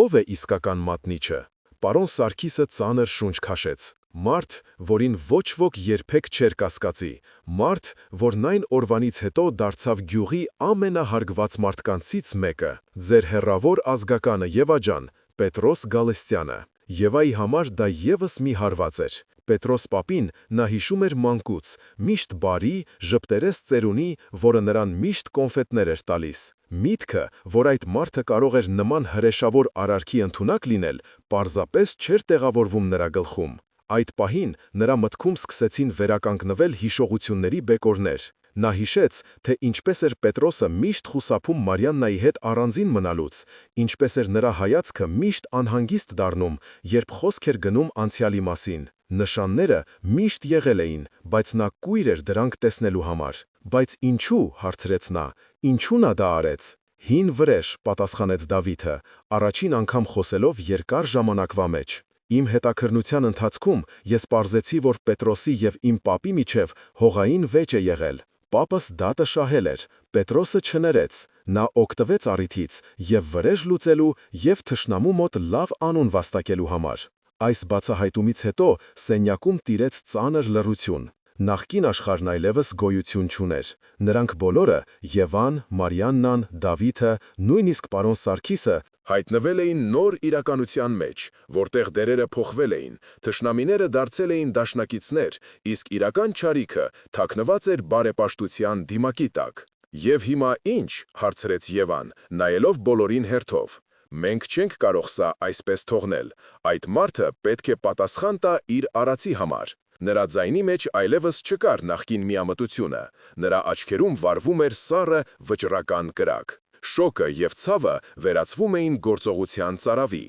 S1: Ո՞վ է իսկական մատնիչը։ Պարոն Սարգիսը ծանր շունչ քաշեց։ Մարդ, որին ոչ ոք երբեք չէր կասկածի, մարդ, որն այն օրվանից հետո դարձավ գյուղի ամենահարգված մարդկանցից մեկը, ձեր հեռավոր ազգականը Եվա ջան, Պետրոս Գալստյանը։ Եվայի համար դա եւս մի հարված էր։ Պետրոս պապին նա հիշում էր մանկուց, միշտ բարի, ժպտերես ծերունի, որը նրան միշտ կոնֆետներ էր տալիս։ Միտքը, որ այդ մարդը կարող էր նման հրեշավոր արարքի ընդունակ լինել, պարզապես չէր տեղավորվում նրա գլխում։ Այդ պահին նրա մտքում սկսեցին վերականգնվել հիշողությունների բեկորներ։ Նա հիշեց, թե ինչպես էր Պետրոսը միշտ խուսափում Մարիաննայի հետ առանձին մնալուց, ինչպես էր նրա հայացքը միշտ անհանգիստ դառնում, երբ խոսք էր գնում անցյալի մասին։ Նշանները միշտ եղել էին, բայց նա կույր էր դրանք տեսնելու համար։ Բայց ինչու, հարցրեց նա, ինչու նա դա արեց։ Հին վրեժ, պատասխանեց Դավիթը, առաջին անգամ խոսելով երկար ժամանակվա մեջ։ Իմ հետաքրնության ընթացքում ես պարզեցի, որ Պետրոսի և իմ պապի միջև հողային վեճ է եղել։ Պապս դատը շահել էր, Պետրոսը չներեց, նա օգտվեց առիթից և վրեժ լուծելու և թշնամու մոտ լավ անուն վաստակելու համար։ Այս բացահայտումից հետո սենյակում տիրեց ծանր լռություն։ Նախկին աշխարհն այլևս գոյություն չուներ։ Նրանք բոլորը՝ Եվան, Մարիաննան, Դավիթը, նույնիսկ պարոն Սարգիսը,
S2: հայտնվել էին նոր իրականության մեջ, որտեղ դերերը փոխվել էին, թշնամիները դարձել էին դաշնակիցներ, իսկ իրական չարիքը թաքնված էր բարեպաշտության դիմակի տակ։ Եվ հիմա ի՞նչ, հարցրեց Եվան, նայելով բոլորին հերթով։ Մենք չենք կարող սա այսպես թողնել։ Այդ մարդը պետք է պատասխան տա իր արածի համար։ Նրա ձայնի մեջ այլևս չկար նախկին միամտությունը։ Նրա աչքերում վառվում էր սառը վճռական կրակ։ Շոկը և ցավը վերածվում էին գործողության ծարավի։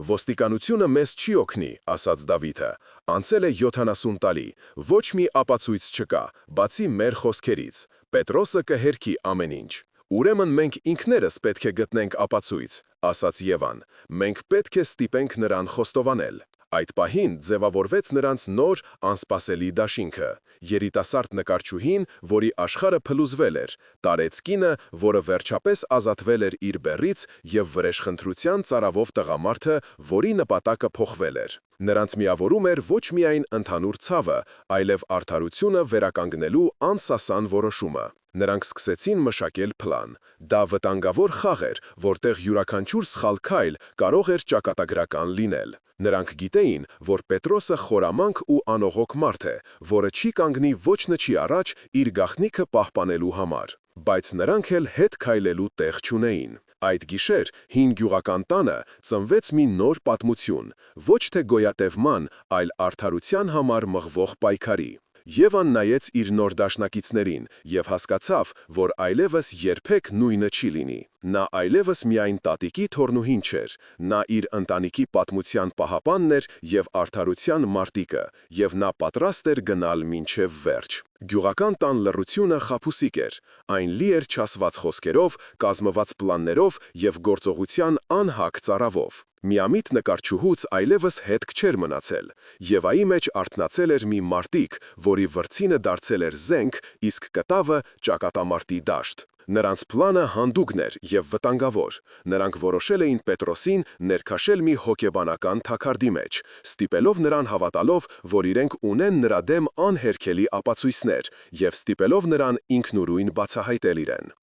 S2: Ոստիկանությունը մեզ չի օգնի, ասաց Դավիթը։ Անցել է 70 տարի, ոչ մի ապացույց չկա, բացի մեր խոսքերից։ Պետրոսը կհերքի ամեն ինչ։ Ուրեմն մենք ինքներս պետք է գտնենք ապացույց, ասաց Եվան։ Մենք պետք է ստիպենք նրան խոստովանել։ Այդ պահին ձևավորվեց նրանց նոր անսպասելի դաշինքը։ Երիտասարդ նկարչուհին, որի աշխարհը փլուզվել էր, տարեց կինը, որը վերջապես ազատվել էր իր բեռից, և վրեժխնդրության ծարավով տղամարդը, որի նպատակը փոխվել էր։ Նրանց միավորում էր ոչ միայն ընդհանուր ցավը, այլև արդարությունը վերականգնելու անսասան որոշումը։ Նրանք սկսեցին մշակել պլան։ Դա վտանգավոր խաղ էր, որտեղ յուրաքանչյուր սխալ քայլ կարող էր ճակատագրական լինել։ Նրանք գիտեին, որ Պետրոսը խորամանկ ու անողոք մարդ է, որը չի կանգնի ոչնչի առաջ իր գաղտնիքը պահպանելու համար։ Բայց նրանք էլ հետ քայլելու տեղ չունեին։ Այդ գիշեր հին գյուղական տանը ծնվեց մի նոր պատմություն, ոչ թե գոյատևման, այլ արդարության համար մղվող պայքարի։ Եվան նայեց իր նոր դաշնակիցներին և հասկացավ, որ այլևս երբեք նույնը չի լինի։ Նա այլևս միայն տատիկի թոռնուհին չէր, նա իր ընտանիքի պատմության պահապանն էր և արդարության մարտիկը, և նա պատրաստ էր գնալ մինչև վերջ։ Գյուղական տան լռությունը խաբուսիկ էր, այն լի էր չասված խոսքերով, կազմված պլաններով և գործողության անհակ ծարավով։ Միամիտ նկարչուհուց այլևս հետք չէր մնացել։ Եվայի մեջ արթնացել էր մի մարտիկ, որի վրձինը դարձել էր զենք, իսկ կտավը ճակատամարտի դաշտ։ Նրանց պլանը հանդուգն էր և վտանգավոր։ Նրանք որոշել էին Պետրոսին ներքաշել մի հոգեբանական թաքարդի մեջ, ստիպելով նրան հավատալով, որ իրենք ունեն նրա դեմ անհերքելի ապացույցներ, և ստիպելով նրան ինքնուրույն բացահայտել իրեն։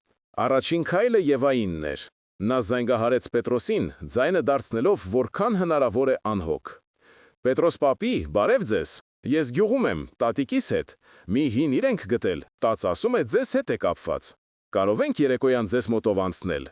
S1: Առաջին քայլը Եվայինն էր։ Նա զանգահարեց Պետրոսին, ձայնը դարձնելով որքան հնարավոր է անհոգ։ Պետրոս պապի, բարև ձեզ։ Ես գյուղում եմ, տատիկիս հետ։ Մի հին իրենք գտել, տաց ասում է ձեզ հետ է կապված։ Կարող ենք երեկոյան ձեզ մոտով անցնել։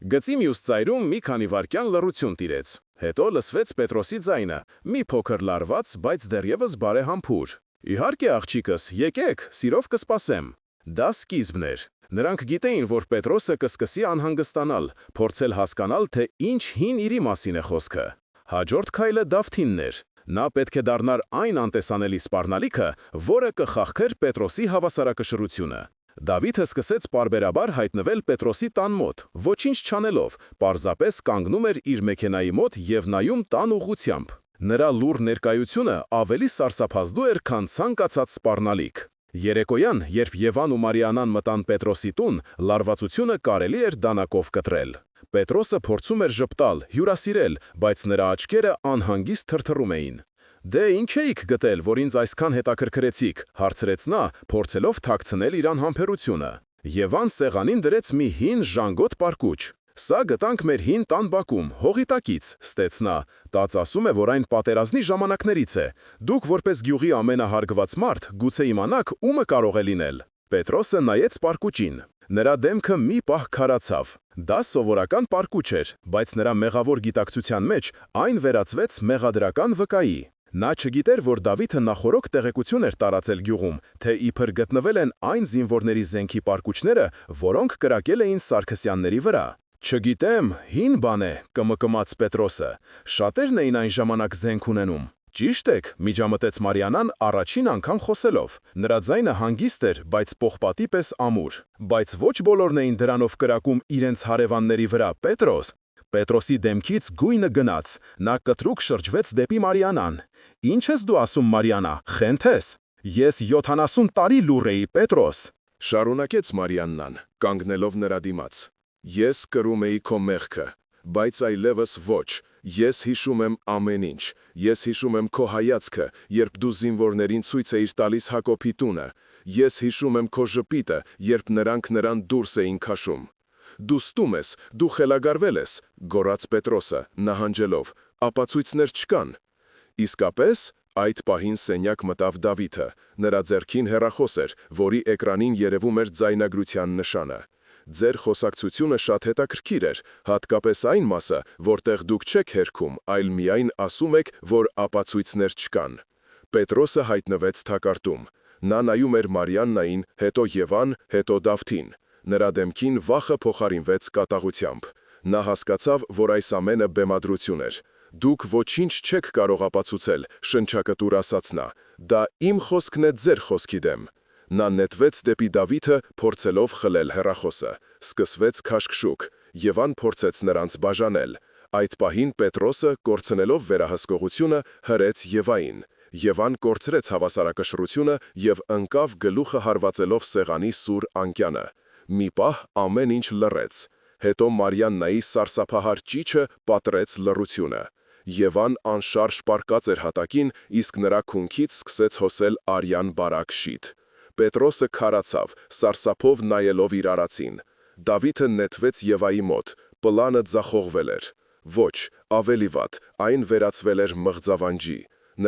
S1: Գծի մյուս ծայրում մի քանի վայրկյան լռություն տիրեց։ Հետո լսվեց Պետրոսի ձայնը, մի փոքր լարված, բայց դեռևս բարեհամբույր։ Իհարկե աղջիկս, եկեք, սիրով կսպասեմ։ Դա սկիզբն էր։ Նրանք գիտեին, որ Պետրոսը կսկսի անհանգստանալ, փորձել հասկանալ, թե ինչ հին իրի մասին է խոսքը։ Հաջորդ քայլը Դավթինն էր։ Նա պետք է դառնար այն անտեսանելի սպառնալիքը, որը կխախեր Պետրոսի հավասարակշռությունը։ Դավիթը սկսեց պարբերաբար հայտնվել Պետրոսի տան մոտ, ոչինչ չանելով, պարզապես կանգնում էր իր մեքենայի մոտ և նայում տան ուղղությամբ։ Նրա լուռ ներկայությունը ավելի սարսափազդու էր, քան ցանկացած սպառնալիք։ Երեկոյան, երբ Եվան ու Մարիանան մտան Պետրոսի տուն, լարվածությունը կարելի էր դանակով կտրել։ Պետրոսը փորձում էր ժպտալ, հյուրասիրել, բայց նրա աչքերը անհանգիստ թրթռում էին։ Դե ինչ էիք գտել, որ ինձ այսքան հետաքրքրեցիք, հարցրեց նա, փորձելով թաքցնել իր անհամբերությունը։ Եվան սեղանին դրեց մի հին ժանգոտ պարկուճ։ Սա գտանք մեր հին տան բակում, հողի տակից, ստեց նա։ Տաց ասում է, որ այն պատերազմի ժամանակներից է։ Դուք որպես գյուղի ամենահարգված մարդ, գուցե իմանաք, ումը կարող է լինել։ Պետրոսը նայեց պարկուճին։ Նրա դեմքը մի պահ քարացավ։ Դա սովորական պարկուճ էր, բայց նրա մեղավոր գիտակցության մեջ այն վերածվեց մեղադրական վկայի։ Նա չգիտեր, որ Դավիթը նախօրոք տեղեկություն էր տարածել գյուղում, թե իբր գտնվել են այն զինվորների զենքի պարկուճները, որոնք կրակել էին Սարգսյանների վրա։ Չգիտեմ, հին բան է, կմկմաց Պետրոսը։ Շատերն էին այն ժամանակ զենք ունենում։ Ճիշտ եք, միջամտեց Մարիանան առաջին անգամ խոսելով։ Նրա ձայնը հանգիստ էր, բայց պողպատի պես ամուր։ Բայց ոչ բոլորն էին դրանով կրակում իրենց հարևանների վրա, Պետրոս։ Պետրոսի դեմքից գույնը գնաց, նա կտրուկ շրջվեց դեպի Մարիանան։ Ինչ ես դու ասում, Մարիանա, խենթ ես։ Ես 70 տարի լուռ էի, Պետրոս։
S2: Շարունակեց Մարիաննան, կանգնելով նրա դիմաց։ Ես կրում էի քո մեղքը, բայց այլևս ոչ։ Ես հիշում եմ ամեն ինչ։ Ես հիշում եմ քո հայացքը, երբ դու զինվորներին ցույց էիր տալիս Հակոբի տունը։ Ես հիշում եմ քո ժպիտը, երբ նրանք նրան դուրս էին քաշում։ Դու ստում ես, դու խելագարվել ես, գոռաց Պետրոսը, նահանջելով, ապացույցներ չկան։ Իսկապես, այդ պահին սենյակ մտավ Դավիթը, նրա ձեռքին հեռախոս էր, որի էկրանին երևում էր ձայնագրության նշանը։ Ձեր խոսակցությունը շատ հետաքրքիր էր, հատկապես այն մասը, որտեղ դուք չեք հերքում, այլ միայն ասում եք, որ ապացույցներ չկան։ Պետրոսը հայտնվեց թակարդում։ Նա նայում էր Մարիաննային, հետո Եվան, հետո Դավթին։ Նրա դեմքին վախը փոխարինվեց կատաղությամբ։ Նա հասկացավ, որ այս ամենը բեմադրություն էր։ Դուք ոչինչ չեք կարող ապացուցել, շնչակտուր ասաց նա։ Դա իմ խոսքն է ձեր խոսքի դեմ։ Նա նետվեց դեպի Դավիթը, փորձելով խլել հեռախոսը։ Սկսվեց քաշքշուկ։ Եվան փորձեց նրանց բաժանել։ Այդ պահին Պետրոսը, կորցնելով վերահսկողությունը, հրեց Եվային։ Եվան կորցրեց հավասարակշռությունը և ընկավ գլուխը հարվածելով սեղանի սուր անկյանը։ Մի պահ ամեն ինչ լռեց։ Հետո Մարիաննայի սարսափահար ճիչը պատռեց լռությունը։ Եվան անշարժ պառկած էր հատակին, իսկ նրա քունքից սկսեց հոսել արյան բարակ շիթ։ Պետրոսը քարացավ, սարսափով նայելով իր արածին։ Դավիթը նետվեց Եվայի մոտ, պլանը ձախողվել էր։ Ոչ, ավելի վատ, այն վերածվել էր մղձավանջի։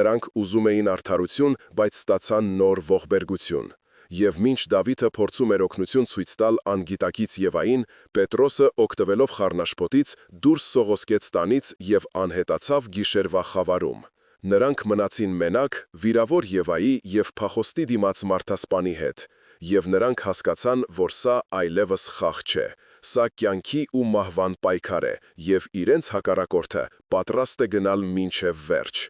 S2: Նրանք ուզում էին արդարություն, բայց ստացան նոր ողբերգություն։ Եվ մինչ Դավիթը փորձում էր օգնություն ցույց տալ անգիտակից Եվային, Պետրոսը, օգտվելով խառնաշփոթից, դուրս սողոսկեց տանից և անհետացավ գիշերվա խավարում։ Նրանք մնացին մենակ, վիրավոր Եվայի և փախոստի դիմաց մարդասպանի հետ, և նրանք հասկացան, որ սա այլևս խաղ չէ, սա կյանքի ու մահվան պայքար է, և իրենց հակառակորդը պատրաստ է գնալ մինչև վերջ։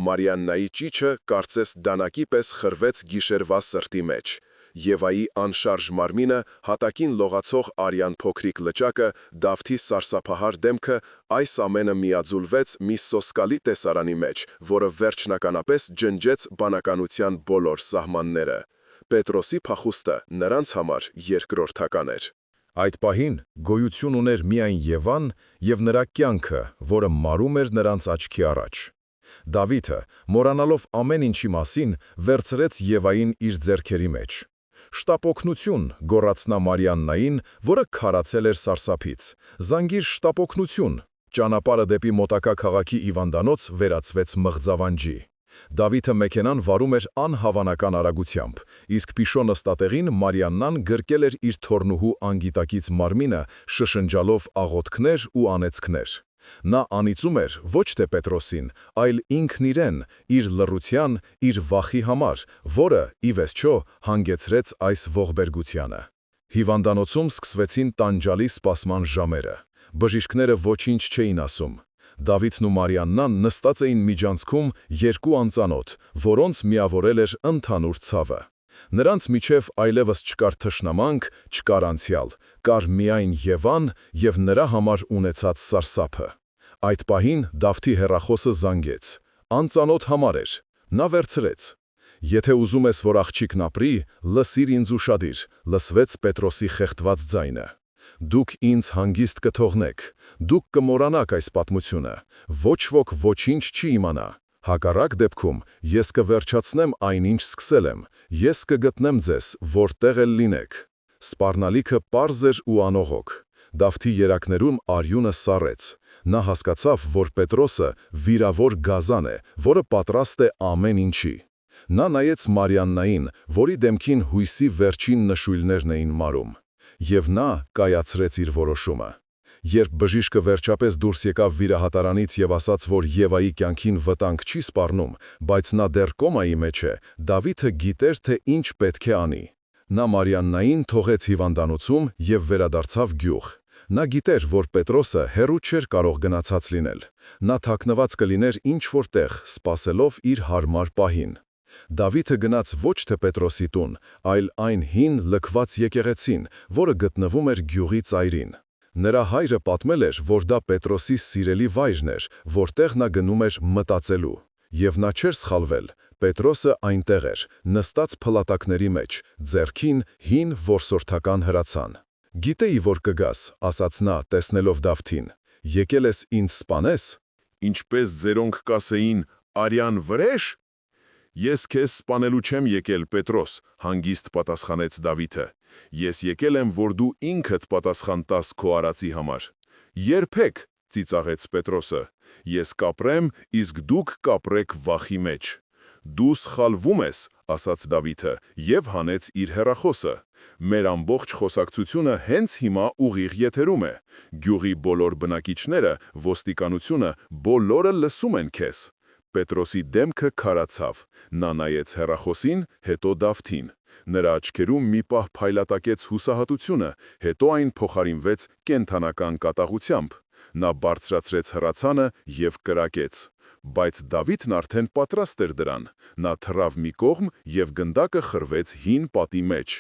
S2: Մարիաննայի ճիչը կարծես դանակի պես խրվեց գիշերվա սրտի մեջ։ Եվայի անշարժ մարմինը, հատակին լողացող արյան փոքրիկ լճակը, Դավթի սարսափահար դեմքը, այս ամենը միաձուլվեց մի սոսկալի տեսարանի մեջ, որը վերջնականապես ջնջեց բանականության բոլոր սահմանները։ Պետրոսի փախուստը նրանց համար երկրորդական էր։ Այդ պահին գոյություն ուներ միայն Եվան և նրա կյանքը, որը մարում էր նրանց աչքի առաջ։ Դավիթը, մոռանալով ամեն ինչի մասին, վերցրեց Եվային իր ձեռքերի մեջ։ «Շտապօգնություն», գոռաց նա Մարիաննային, որը քարացել էր սարսափից։ «Զանգիր շտապօգնություն»։ Ճանապարհը դեպի մոտակա քաղաքի հիվանդանոց վերածվեց մղձավանջի։ Դավիթը մեքենան վարում էր անհավանական արագությամբ, իսկ պիշո նստատեղին Մարիաննան գրկել էր իր թոռնուհու անգիտակից մարմինը, շշնջալով աղոթքներ ու անեծքներ։ Նա անիծում էր ոչ թե Պետրոսին, այլ ինքն իրեն, իր լռության, իր վախի համար, որը, ի վերջո, հանգեցրեց այս ողբերգությանը։ Հիվանդանոցում սկսվեցին տանջալի սպասման ժամերը։ Բժիշկները ոչինչ չէին ասում։ Դավիթն ու Մարիաննան նստած էին միջանցքում երկու անծանոթ, որոնց միավորել էր ընդհանուր ցավը։ Նրանց միջև այլևս չկար թշնամանք, չկար անցյալ, կար միայն Եվան և նրա համար ունեցած սարսափը։ Այդ պահին Դավթի հեռախոսը զանգեց։ Անծանոթ համար էր։ Նա վերցրեց։ «Եթե ուզում ես, որ աղջիկն ապրի, լսիր ինձ ուշադիր», լսվեց Պետրոսի խեղդված ձայնը։ «Դուք ինձ հանգիստ կթողնեք, դուք կմոռանաք այս պատմությունը, ոչ ոք ոչինչ չի իմանա։ Հակառակ դեպքում ես կվերջացնեմ այնինչ սկսել եմ, ես կգտնեմ ձեզ, որտեղ էլ լինեք»։ Սպառնալիքը պարզ էր ու անողոք։ Դավթի երակներում արյունը սառեց։ Նա հասկացավ, որ Պետրոսը վիրավոր գազան է, որը պատրաստ է ամեն ինչի։ Նա նայեց Մարիաննային, որի դեմքին հույսի վերջին նշույլներն էին մարում։ Եվ նա կայացրեց իր որոշումը։ Երբ բժիշկը վերջապես դուրս եկավ վիրահատարանից և ասաց, որ Եվայի կյանքին վտանգ չի սպառնում, բայց նա դեռ կոմայի մեջ է, Դավիթը գիտեր, թե ինչ պետք է անի։ Նա Մարիաննային թողեց հիվանդանոցում և վերադարձավ գյուղ։
S1: Նա գիտեր, որ Պետրոսը հեռու չէր կարող գնացած լինել։ Նա թաքնված կլիներ ինչ-որ տեղ, սպասելով իր հարմար պահին։ Դավիթը գնաց ոչ թե Պետրոսի տուն, այլ այն հին լքված եկեղեցին, որը գտնվում էր գյուղի ծայրին։ Նրա հայրը պատմել էր, որ դա Պետրոսի սիրելի վայրն էր, որտեղ նա գնում էր մտածելու։ Եվ նա չէր սխալվել, Պետրոսը այնտեղ էր, նստած փլատակների մեջ, ձեռքին հին որսորդական հրացան։ «Գիտեի, որ կգաս», ասաց նա, տեսնելով Դավթին, «եկել ես ինձ սպանես»։
S2: Ինչպես ձերոնք կասեին, արյան վրեժ։ Ես քեզ սպանելու չեմ եկել, Պետրոս, հանգիստ պատասխանեց Դավիթը։ Ես եկել եմ, որ դու ինքդ պատասխան տաս քո արածի համար։ Երբեք, ծիծաղեց Պետրոսը, ես կապրեմ, իսկ դուք կապրեք վախի մեջ։ Դու սխալվում ես, ասաց Դավիթը, և հանեց իր հեռախոսը։ Մեր ամբողջ խոսակցությունը հենց հիմա ուղիղ եթերում է։ Գյուղի բոլոր բնակիչները, ոստիկանությունը, բոլորը լսում են քեզ։ Պետրոսի դեմքը քարացավ։ Նա նայեց հեռախոսին, հետո Դավթին։ Նրա աչքերում մի պահ փայլատակեց հուսահատությունը, հետո այն փոխարինվեց կենդանական կատաղությամբ։ Նա բարձրացրեց հրացանը և կրակեց։ Բայց Դավիթն արդեն պատրաստ էր դրան։ Նա թռավ մի կողմ և գնդակը խրվեց հին պատի մեջ։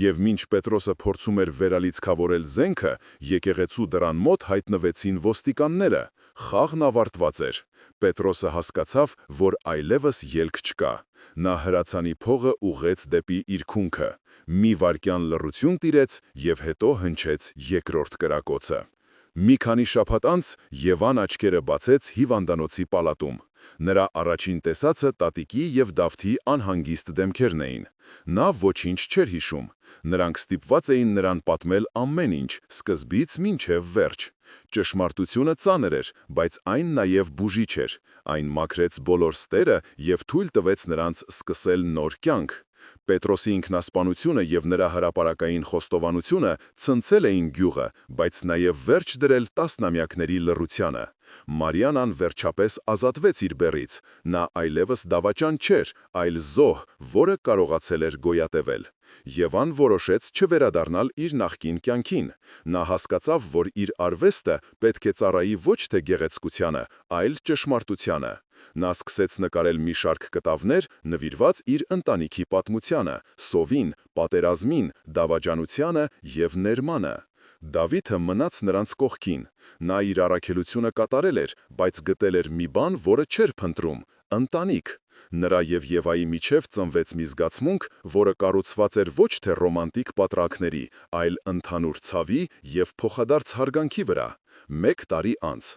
S2: Եվ մինչ Պետրոսը փորձում էր վերալիցքավորել զենքը, եկեղեցու դռան մոտ հայտնվեցին ոստիկանները։ Խաղն ավարտված էր։ Պետրոսը հասկացավ, որ այլևս ելք չկա։ Նա հրացանի փողը ուղղեց դեպի իր քունքը։ Մի վայրկյան լռություն տիրեց և հետո հնչեց երկրորդ կրակոցը։ Մի քանի շաբաթ անց Եվան աչքերը բացեց հիվանդանոցի պալատում։ Նրա առաջին տեսածը տատիկի և Դավթի անհանգիստ դեմքերն էին։ Նա ոչինչ չէր հիշում։ Նրանք ստիպված էին նրան պատմել ամեն ինչ, սկզբից մինչև վերջ։ Ճշմարտությունը ծանր էր, բայց այն նաև բուժիչ էր։ Այն մաքրեց բոլոր ստերը և թույլ տվեց նրանց սկսել նոր կյանք։ Պետրոսի ինքնասպանությունը և նրա հրապարակային խոստովանությունը ցնցել էին գյուղը, բայց նաև վերջ դրել տասնամյակների լռությանը։ Մարիանան վերջապես ազատվեց իր բեռից։ Նա այլևս դավաճան չէր, այլ զոհ, որը կարողացել էր գոյատևել։ Եվան որոշեց չվերադառնալ իր նախկին կյանքին։ Նա հասկացավ, որ իր արվեստը պետք է ծառայի ոչ թե գեղեցկությանը, այլ ճշմարտությանը։ Նա սկսեց նկարել մի շարք կտավներ, նվիրված իր ընտանիքի պատմությանը, սովին, պատերազմին, դավաճանությանը և ներմանը։ Դավիթը մնաց նրանց կողքին։ Նա իր առաքելությունը կատարել էր, բայց գտել էր մի բան, որը չէր փնտրում՝ ընտանիք։ Նրա և Եվայի միջև ծնվեց մի զգացմունք, որը կառուցված էր ոչ թե ռոմանտիկ պատրակների, այլ ընդհանուր ցավի և փոխադարձ հարգանքի վրա։ 1 տարի անց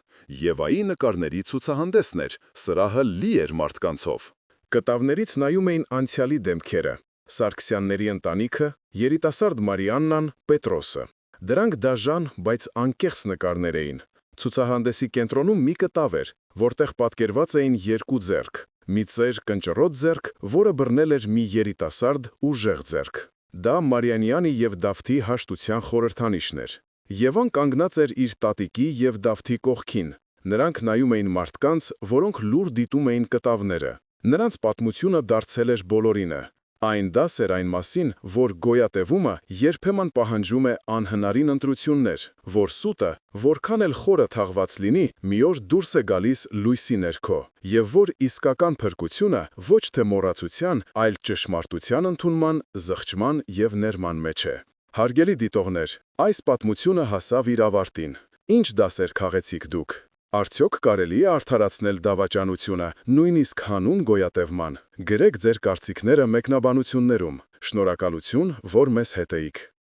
S2: Եվայի նկարների ցուցահանդեսն էր, սրահը լի էր մարդկանցով։
S1: Կտավներից նայում էին անցյալի դեմքերը՝ Սարգսյանների ընտանիքը, երիտասարդ Մարիաննան, Պետրոսը։ Դրանք դաժան, բայց անկեղծ նկարներ էին։ Ցուցահանդեսի կենտրոնում մի կտավ էր, որտեղ պատկերված էին 2 ձեռք՝ մի ծեր կնճռոտ ձեռք, որը բռնել էր մի երիտասարդ ուժեղ ձեռք։ Դա Մարիանյանի և Դավթի հաշտության խորհրդանիշն էր։ Եվան կանգնած էր իր տատիկի և Դավթի կողքին։ Նրանք նայում էին մարդկանց, որոնք լուր դիտում էին կտավները։ Նրանց պատմությունը դարձել էր բոլորինը։ Այն դաս էր այն մասին, որ գոյատևումը երբեմն պահանջում է անհնարին ընտրություններ, որ սուտը, որքան էլ խորը թաղված լինի, մի օր դուրս է գալիս լույսի ներքո, և որ իսկական փրկությունը ոչ թե մոռացության, այլ ճշմարտության ընդունման, զղջման և ներման մեջ է։ Հարգելի դիտողներ, այս պատմությունը հասավ իր ավարտին։ Ինչ դասեր քաղեցիք դուք։ Արդյոք կարելի է արդարացնել դավաճանությունը, նույնիսկ հանուն գոյատևման։ Գրեք ձեր կարծիքները մեկնաբանություններում։ Շնորհակալություն, որ մեզ հետ էիք։